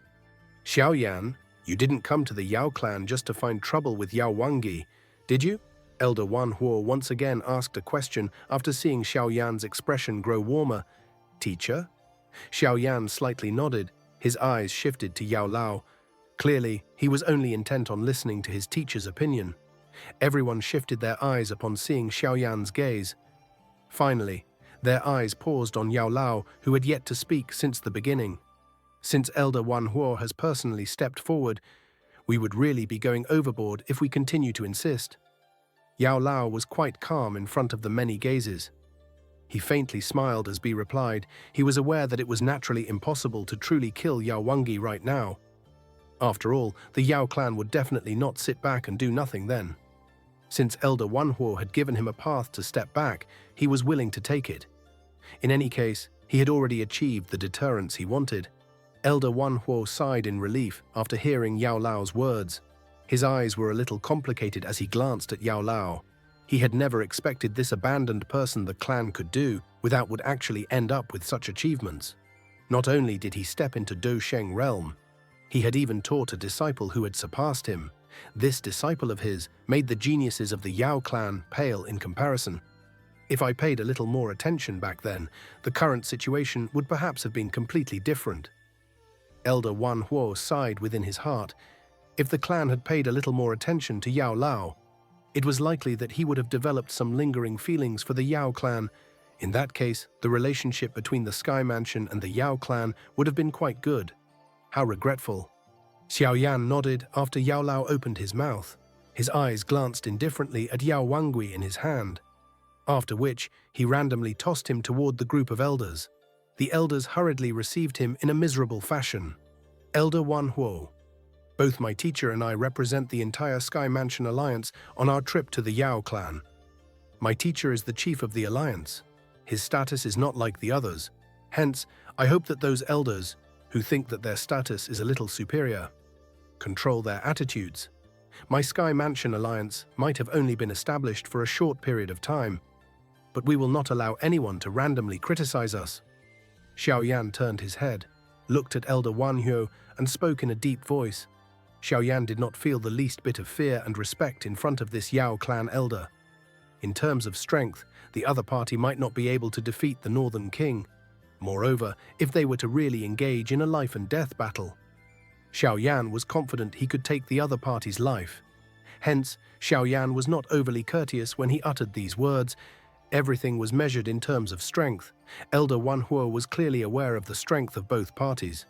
A: "Xiaoyan, you didn't come to the Yao clan just to find trouble with Yao Wangui, did you?" Elder Wanhuo once again asked a question after seeing Xiaoyan's expression grow warmer. "Teacher?" Xiaoyan slightly nodded. His eyes shifted to Yao Lao. Clearly, he was only intent on listening to his teacher's opinion. Everyone shifted their eyes upon seeing Xiaoyan's gaze. Finally, their eyes paused on Yao Lao, who had yet to speak since the beginning. Since Elder Wanhuo has personally stepped forward, we would really be going overboard if we continue to insist. Yao Lao was quite calm in front of the many gazes. He faintly smiled as B replied. He was aware that it was naturally impossible to truly kill Yao Wangui right now. After all, the Yao clan would definitely not sit back and do nothing then. Since Elder Wanhuo had given him a path to step back, he was willing to take it. In any case, he had already achieved the deterrence he wanted. Elder Wanhuo sighed in relief after hearing Yao Lao's words. His eyes were a little complicated as he glanced at Yao Lao. He had never expected this abandoned person the clan could do without would actually end up with such achievements. Not only did he step into Dosheng realm, he had even taught a disciple who had surpassed him. This disciple of his made the geniuses of the Yao clan pale in comparison. If I paid a little more attention back then, the current situation would perhaps have been completely different. Elder Wanhuo sighed within his heart. If the clan had paid a little more attention to Yao Lao, it was likely that he would have developed some lingering feelings for the Yao clan. In that case, the relationship between the Sky Mansion and the Yao clan would have been quite good. How regretful. Xiaoyan nodded after Yao Lao opened his mouth. His eyes glanced indifferently at Yao Wangui in his hand, after which he randomly tossed him toward the group of elders. The elders hurriedly received him in a miserable fashion. Elder Wanhuo. Both my teacher and I represent the entire Sky Mansion Alliance on our trip to the Yao clan. My teacher is the chief of the alliance. His status is not like the others. Hence, I hope that those elders, who think that their status is a little superior, control their attitudes. My Sky Mansion Alliance might have only been established for a short period of time, but we will not allow anyone to randomly criticize us. Xiaoyan turned his head, looked at Elder Wanhuo, and spoke in a deep voice. Xiaoyan did not feel the least bit of fear and respect in front of this Yao clan elder. In terms of strength, the other party might not be able to defeat the Northern King. Moreover, if they were to really engage in a life-and-death battle, Xiaoyan was confident he could take the other party's life. Hence, Xiaoyan was not overly courteous when he uttered these words. Everything was measured in terms of strength. Elder Wanhuo was clearly aware of the strength of both parties.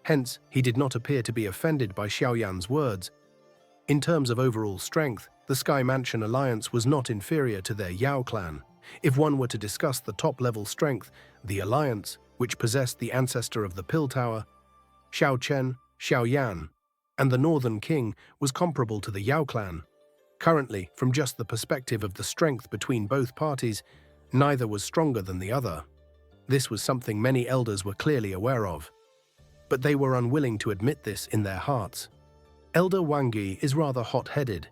A: Hence, he did not appear to be offended by Xiaoyan's words. In terms of overall strength, the Sky Mansion Alliance was not inferior to their Yao clan. If one were to discuss the top-level strength, the Alliance, which possessed the ancestor of the Pill Tower, Xiao Chen, Xiaoyan, and the Northern King, was comparable to the Yao clan. Currently, from just the perspective of the strength between both parties, neither was stronger than the other. This was something many elders were clearly aware of, but they were unwilling to admit this in their hearts. Elder Wang Yi is rather hot-headed.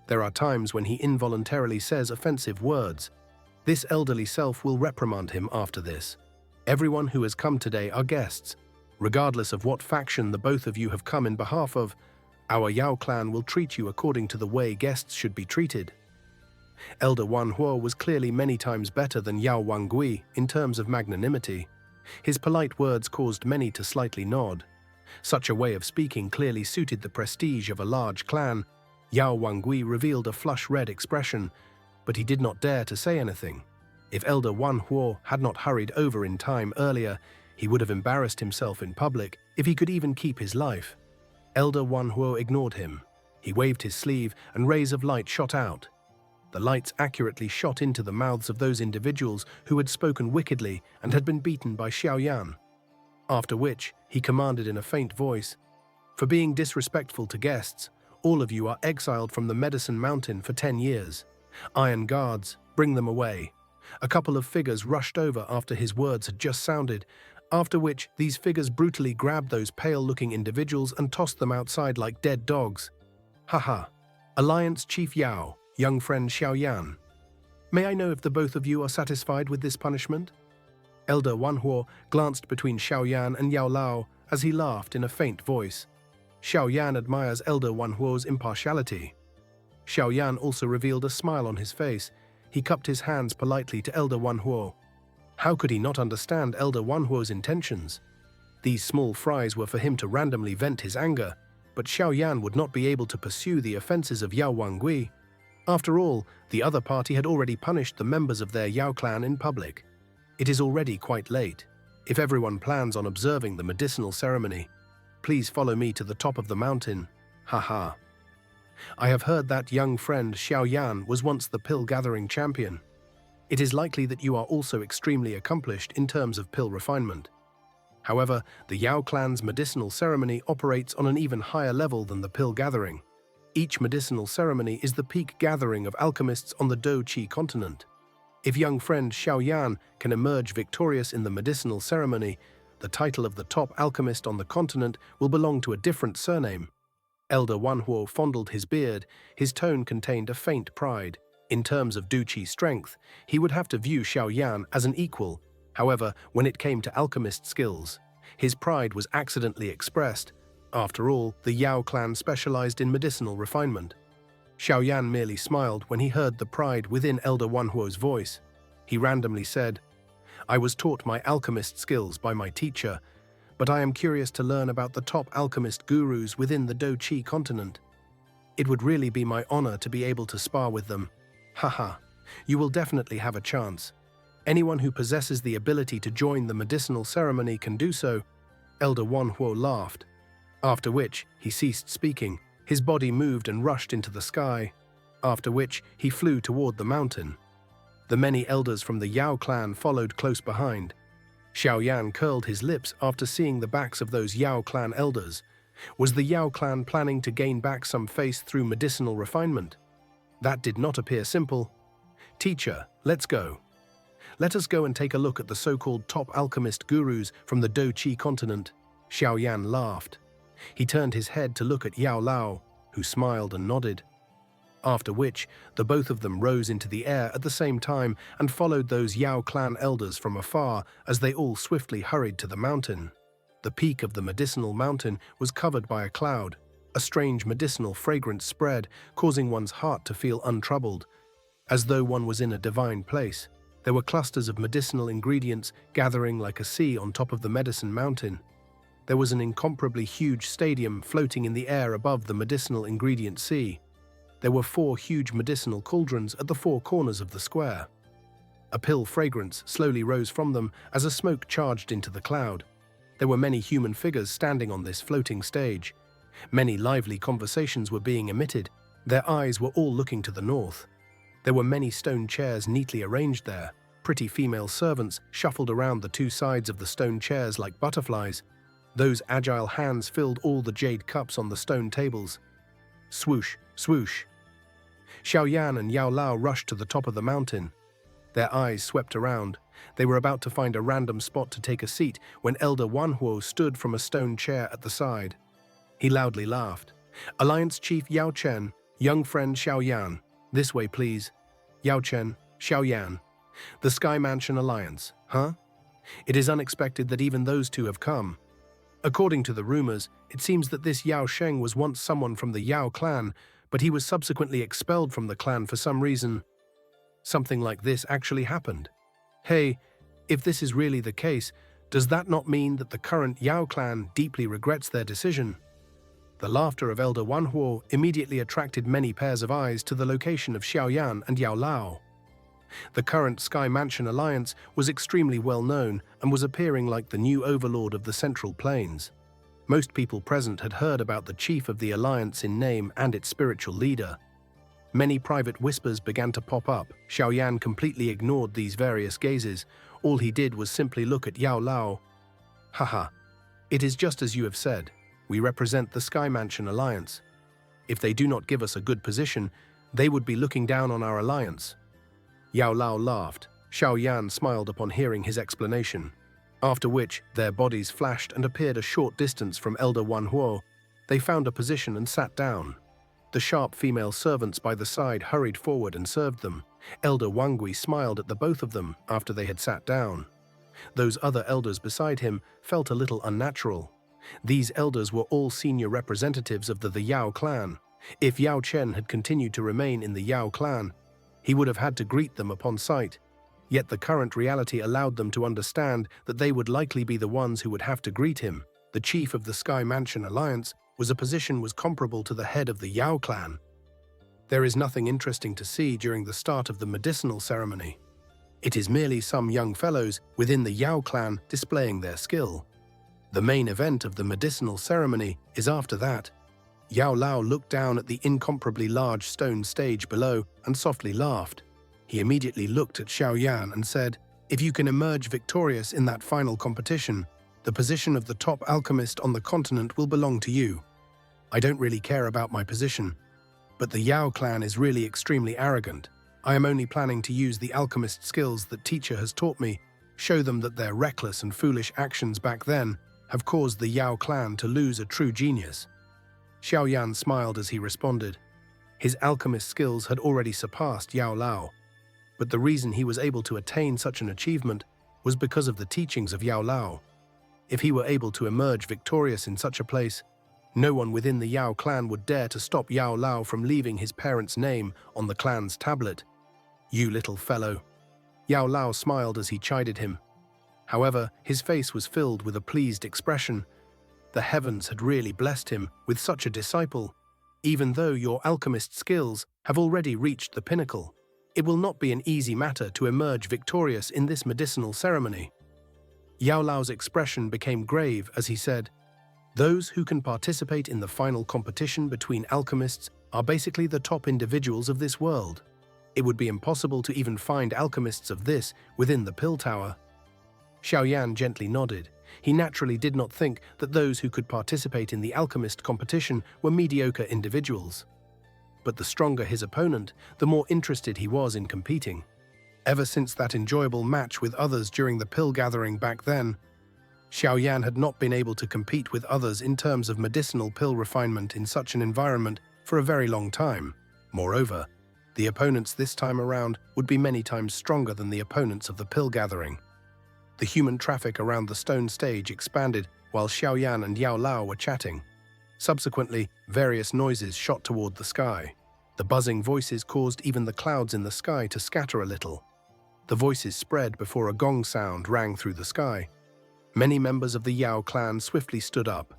A: There are times when he involuntarily says offensive words. This elderly self will reprimand him after this. Everyone who has come today are guests. Regardless of what faction the both of you have come in behalf of, our Yao clan will treat you according to the way guests should be treated. Elder Wan Huo was clearly many times better than Yao Wangui in terms of magnanimity. His polite words caused many to slightly nod. Such a way of speaking clearly suited the prestige of a large clan. Yao Wangui revealed a flush-red expression, but he did not dare to say anything. If Elder Wan Huo had not hurried over in time earlier, he would have embarrassed himself in public if he could even keep his life. Elder Wan Huo ignored him. He waved his sleeve and rays of light shot out. The lights accurately shot into the mouths of those individuals who had spoken wickedly and had been beaten by Xiaoyan. After which, he commanded in a faint voice, "For being disrespectful to guests, all of you are exiled from the Medicine Mountain for 10 years. Iron guards, bring them away." A couple of figures rushed over after his words had just sounded, after which these figures brutally grabbed those pale-looking individuals and tossed them outside like dead dogs. Haha. Alliance Chief Yao, young friend Xiaoyan. May I know if the both of you are satisfied with this punishment? Elder Wan Huo glanced between Xiaoyan and Yao Lao as he laughed in a faint voice. Xiaoyan admires Elder Wan Huo's impartiality. Xiaoyan also revealed a smile on his face. He cupped his hands politely to Elder Wan Huo. How could he not understand Elder Wan Huo's intentions? These small fries were for him to randomly vent his anger, but Xiaoyan would not be able to pursue the offenses of Yao Wangui. After all, the other party had already punished the members of their Yao clan in public. It is already quite late. If everyone plans on observing the medicinal ceremony, please follow me to the top of the mountain. Haha. I have heard that young friend Xiaoyan was once the pill-gathering champion. It is likely that you are also extremely accomplished in terms of pill refinement. However, the Yao clan's medicinal ceremony operates on an even higher level than the pill gathering. Each medicinal ceremony is the peak gathering of alchemists on the Do Qi continent. If young friend Xiaoyan can emerge victorious in the medicinal ceremony, the title of the top alchemist on the continent will belong to a different surname. Elder Wan Huo fondled his beard. His tone contained a faint pride. In terms of Do Qi strength, he would have to view Xiaoyan as an equal. However, when it came to alchemist skills, his pride was accidentally expressed. After all, the Yao clan specialized in medicinal refinement. Xiaoyan merely smiled when he heard the pride within Elder Wan Huo's voice. He randomly said, "I was taught my alchemist skills by my teacher, but I am curious to learn about the top alchemist gurus within the Do Qi continent. It would really be my honor to be able to spar with them. Haha, you will definitely have a chance. Anyone who possesses the ability to join the medicinal ceremony can do so." Elder Wan Huo laughed. After which, he ceased speaking. His body moved and rushed into the sky. After which, he flew toward the mountain. The many elders from the Yao clan followed close behind. Xiaoyan curled his lips after seeing the backs of those Yao clan elders. Was the Yao clan planning to gain back some face through medicinal refinement? That did not appear simple. "Teacher, let's go. Let us go and take a look at the so-called top alchemist gurus from the Do Qi continent." Xiaoyan laughed. He turned his head to look at Yao Lao, who smiled and nodded. After which, the both of them rose into the air at the same time and followed those Yao clan elders from afar as they all swiftly hurried to the mountain. The peak of the medicinal mountain was covered by a cloud. A strange medicinal fragrance spread, causing one's heart to feel untroubled, as though one was in a divine place. There were clusters of medicinal ingredients gathering like a sea on top of the medicine mountain. There was an incomparably huge stadium floating in the air above the medicinal ingredient sea. There were 4 huge medicinal cauldrons at the 4 corners of the square. A pill fragrance slowly rose from them as a smoke charged into the cloud. There were many human figures standing on this floating stage. Many lively conversations were being emitted. Their eyes were all looking to the north. There were many stone chairs neatly arranged there. Pretty female servants shuffled around the 2 sides of the stone chairs like butterflies. Those agile hands filled all the jade cups on the stone tables. Swoosh, swoosh. Xiaoyan and Yao Lao rushed to the top of the mountain. Their eyes swept around. They were about to find a random spot to take a seat when Elder Wanhuo stood from a stone chair at the side. He loudly laughed. "Alliance Chief Yao Chen, young friend Xiao Yan. This way, please." Yao Chen, Xiao Yan. The Sky Mansion Alliance, huh? It is unexpected that even those two have come. According to the rumors, it seems that this Yao Sheng was once someone from the Yao clan, but he was subsequently expelled from the clan for some reason. Something like this actually happened. Hey, if this is really the case, does that not mean that the current Yao clan deeply regrets their decision? The laughter of Elder Wanhuo immediately attracted many pairs of eyes to the location of Xiaoyan and Yao Lao. The current Sky Mansion Alliance was extremely well known and was appearing like the new overlord of the Central Plains. Most people present had heard about the chief of the alliance in name and its spiritual leader. Many private whispers began to pop up. Xiaoyan completely ignored these various gazes. All he did was simply look at Yao Lao. Haha, it is just as you have said. We represent the Sky Mansion Alliance. If they do not give us a good position, they would be looking down on our alliance. Yao Lao laughed. Xiaoyan smiled upon hearing his explanation. After which, their bodies flashed and appeared a short distance from Elder Wanhuo. They found a position and sat down. The sharp female servants by the side hurried forward and served them. Elder Wangui smiled at the both of them after they had sat down. Those other elders beside him felt a little unnatural. These elders were all senior representatives of the Yao clan. If Yao Chen had continued to remain in the Yao clan, he would have had to greet them upon sight. Yet the current reality allowed them to understand that they would likely be the ones who would have to greet him. The chief of the Sky Mansion Alliance was comparable to the head of the Yao clan. There is nothing interesting to see during the start of the medicinal ceremony. It is merely some young fellows within the Yao clan displaying their skill. The main event of the medicinal ceremony is after that. Yao Lao looked down at the incomparably large stone stage below and softly laughed. He immediately looked at Xiaoyan and said, "If you can emerge victorious in that final competition, the position of the top alchemist on the continent will belong to you. I don't really care about my position, but the Yao clan is really extremely arrogant. I am only planning to use the alchemist skills that teacher has taught me, show them that their reckless and foolish actions back then have caused the Yao clan to lose a true genius." Xiaoyan smiled as he responded. His alchemist skills had already surpassed Yao Lao, but the reason he was able to attain such an achievement was because of the teachings of Yao Lao. If he were able to emerge victorious in such a place, no one within the Yao clan would dare to stop Yao Lao from leaving his parents' name on the clan's tablet. "You little fellow." Yao Lao smiled as he chided him. However, his face was filled with a pleased expression. The heavens had really blessed him with such a disciple. Even though your alchemist skills have already reached the pinnacle, it will not be an easy matter to emerge victorious in this medicinal ceremony. Yao Lao's expression became grave as he said, "Those who can participate in the final competition between alchemists are basically the top individuals of this world. It would be impossible to even find alchemists of this within the Pill Tower." Xiaoyan gently nodded. He naturally did not think that those who could participate in the alchemist competition were mediocre individuals. But the stronger his opponent, the more interested he was in competing. Ever since that enjoyable match with others during the pill gathering back then, Xiaoyan had not been able to compete with others in terms of medicinal pill refinement in such an environment for a very long time. Moreover, the opponents this time around would be many times stronger than the opponents of the pill gathering. The human traffic around the stone stage expanded while Xiaoyan and Yao Lao were chatting. Subsequently, various noises shot toward the sky. The buzzing voices caused even the clouds in the sky to scatter a little. The voices spread before a gong sound rang through the sky. Many members of the Yao clan swiftly stood up.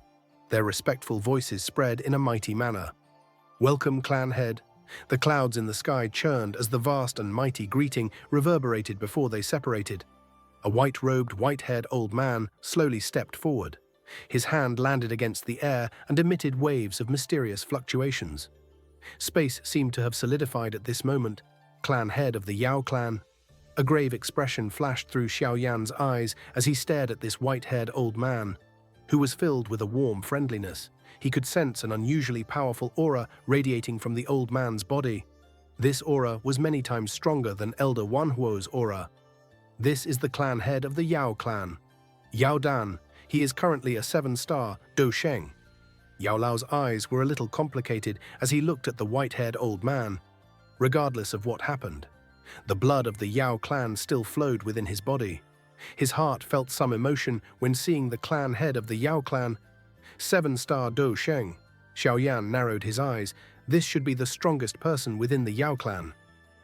A: Their respectful voices spread in a mighty manner. "Welcome, clan head." The clouds in the sky churned as the vast and mighty greeting reverberated before they separated. A white-robed, white-haired old man slowly stepped forward. His hand landed against the air and emitted waves of mysterious fluctuations. Space seemed to have solidified at this moment. Clan head of the Yao clan. A grave expression flashed through Xiaoyan's eyes as he stared at this white-haired old man, who was filled with a warm friendliness. He could sense an unusually powerful aura radiating from the old man's body. This aura was many times stronger than Elder Wanhuo's aura. This is the clan head of the Yao clan, Yao Dan. He is currently a 7-star Do Sheng. Yao Lao's eyes were a little complicated as he looked at the white-haired old man. Regardless of what happened, the blood of the Yao clan still flowed within his body. His heart felt some emotion when seeing the clan head of the Yao clan, 7-star Do Sheng. Xiaoyan narrowed his eyes. This should be the strongest person within the Yao clan.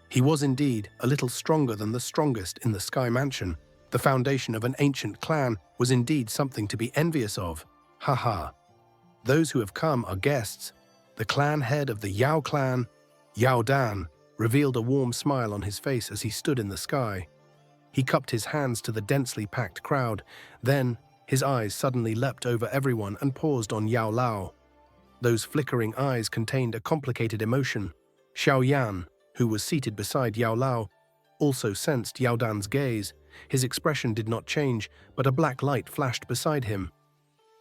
A: He was indeed a little stronger than the strongest in the Sky Mansion. The foundation of an ancient clan was indeed something to be envious of. Haha. Those who have come are guests. The clan head of the Yao clan, Yao Dan, revealed a warm smile on his face as he stood in the sky. He cupped his hands to the densely packed crowd. Then, his eyes suddenly leapt over everyone and paused on Yao Lao. Those flickering eyes contained a complicated emotion. Xiaoyan, who was seated beside Yao Lao, also sensed Yao Dan's gaze. His expression did not change, but a black light flashed beside him.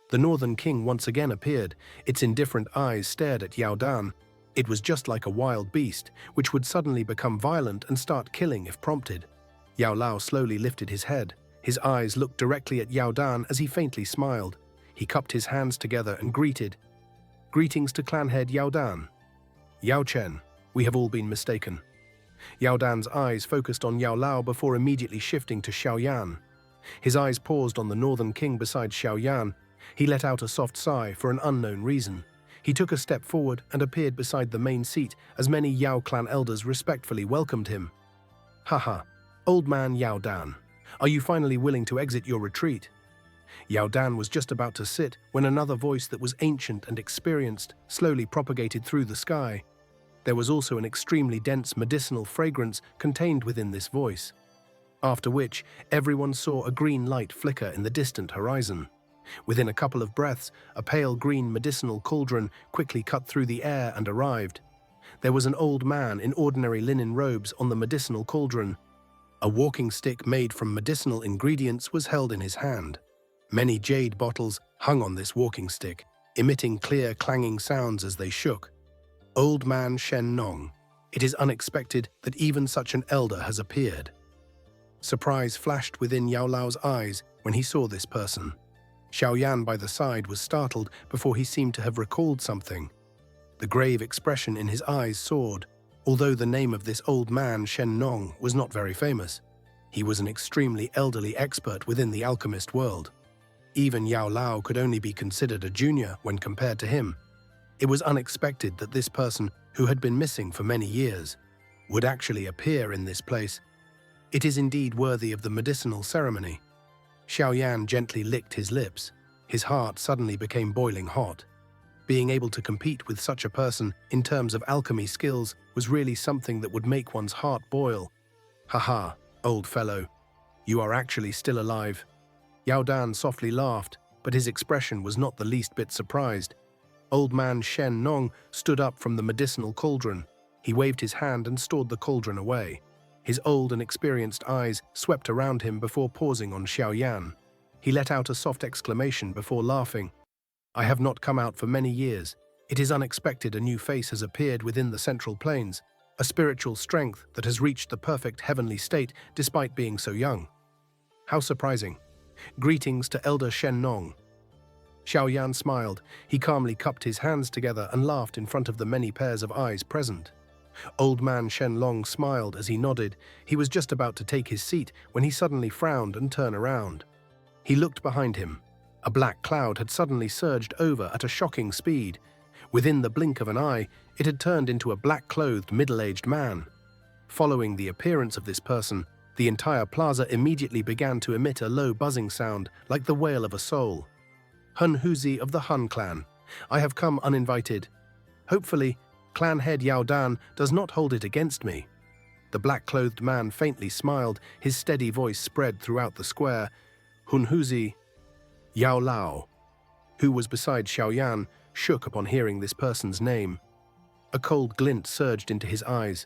A: The Northern King once again appeared. Its indifferent eyes stared at Yao Dan. It was just like a wild beast, which would suddenly become violent and start killing if prompted. Yao Lao slowly lifted his head. His eyes looked directly at Yao Dan as he faintly smiled. He cupped his hands together and greeted. Greetings to clan head Yao Dan. Yao Chen, we have all been mistaken. Yao Dan's eyes focused on Yao Lao before immediately shifting to Xiaoyan. His eyes paused on the Northern King beside Xiaoyan. He let out a soft sigh for an unknown reason. He took a step forward and appeared beside the main seat as many Yao clan elders respectfully welcomed him. Haha, old man Yao Dan, are you finally willing to exit your retreat? Yao Dan was just about to sit when another voice that was ancient and experienced slowly propagated through the sky. There was also an extremely dense medicinal fragrance contained within this voice. After which, everyone saw a green light flicker in the distant horizon. Within a couple of breaths, a pale green medicinal cauldron quickly cut through the air and arrived. There was an old man in ordinary linen robes on the medicinal cauldron. A walking stick made from medicinal ingredients was held in his hand. Many jade bottles hung on this walking stick, emitting clear clanging sounds as they shook. Old man Shen Nong. It is unexpected that even such an elder has appeared. Surprise flashed within Yao Lao's eyes when he saw this person. Xiaoyan by the side was startled before he seemed to have recalled something. The grave expression in his eyes soared. Although the name of this old man, Shen Nong, was not very famous, he was an extremely elderly expert within the alchemist world. Even Yao Lao could only be considered a junior when compared to him. It was unexpected that this person, who had been missing for many years, would actually appear in this place. It is indeed worthy of the medicinal ceremony. Xiaoyan gently licked his lips. His heart suddenly became boiling hot. Being able to compete with such a person in terms of alchemy skills was really something that would make one's heart boil. Haha, old fellow, you are actually still alive. Yao Dan softly laughed, but his expression was not the least bit surprised. Old man Shen Nong stood up from the medicinal cauldron. He waved his hand and stored the cauldron away. His old and experienced eyes swept around him before pausing on Xiaoyan. He let out a soft exclamation before laughing. I have not come out for many years. It is unexpected a new face has appeared within the Central Plains, a spiritual strength that has reached the perfect heavenly state despite being so young. How surprising. Greetings to Elder Shen Nong. Xiaoyan smiled. He calmly cupped his hands together and laughed in front of the many pairs of eyes present. Old man Shen Long smiled as he nodded. He was just about to take his seat when he suddenly frowned and turned around. He looked behind him. A black cloud had suddenly surged over at a shocking speed. Within the blink of an eye, it had turned into a black-clothed, middle-aged man. Following the appearance of this person, the entire plaza immediately began to emit a low buzzing sound like the wail of a soul. Hun Huzi of the Hun clan, I have come uninvited. Hopefully, clan head Yao Dan does not hold it against me. The black-clothed man faintly smiled. His steady voice spread throughout the square. Hun Huzi, Yao Lao, who was beside Xiaoyan, shook upon hearing this person's name. A cold glint surged into his eyes.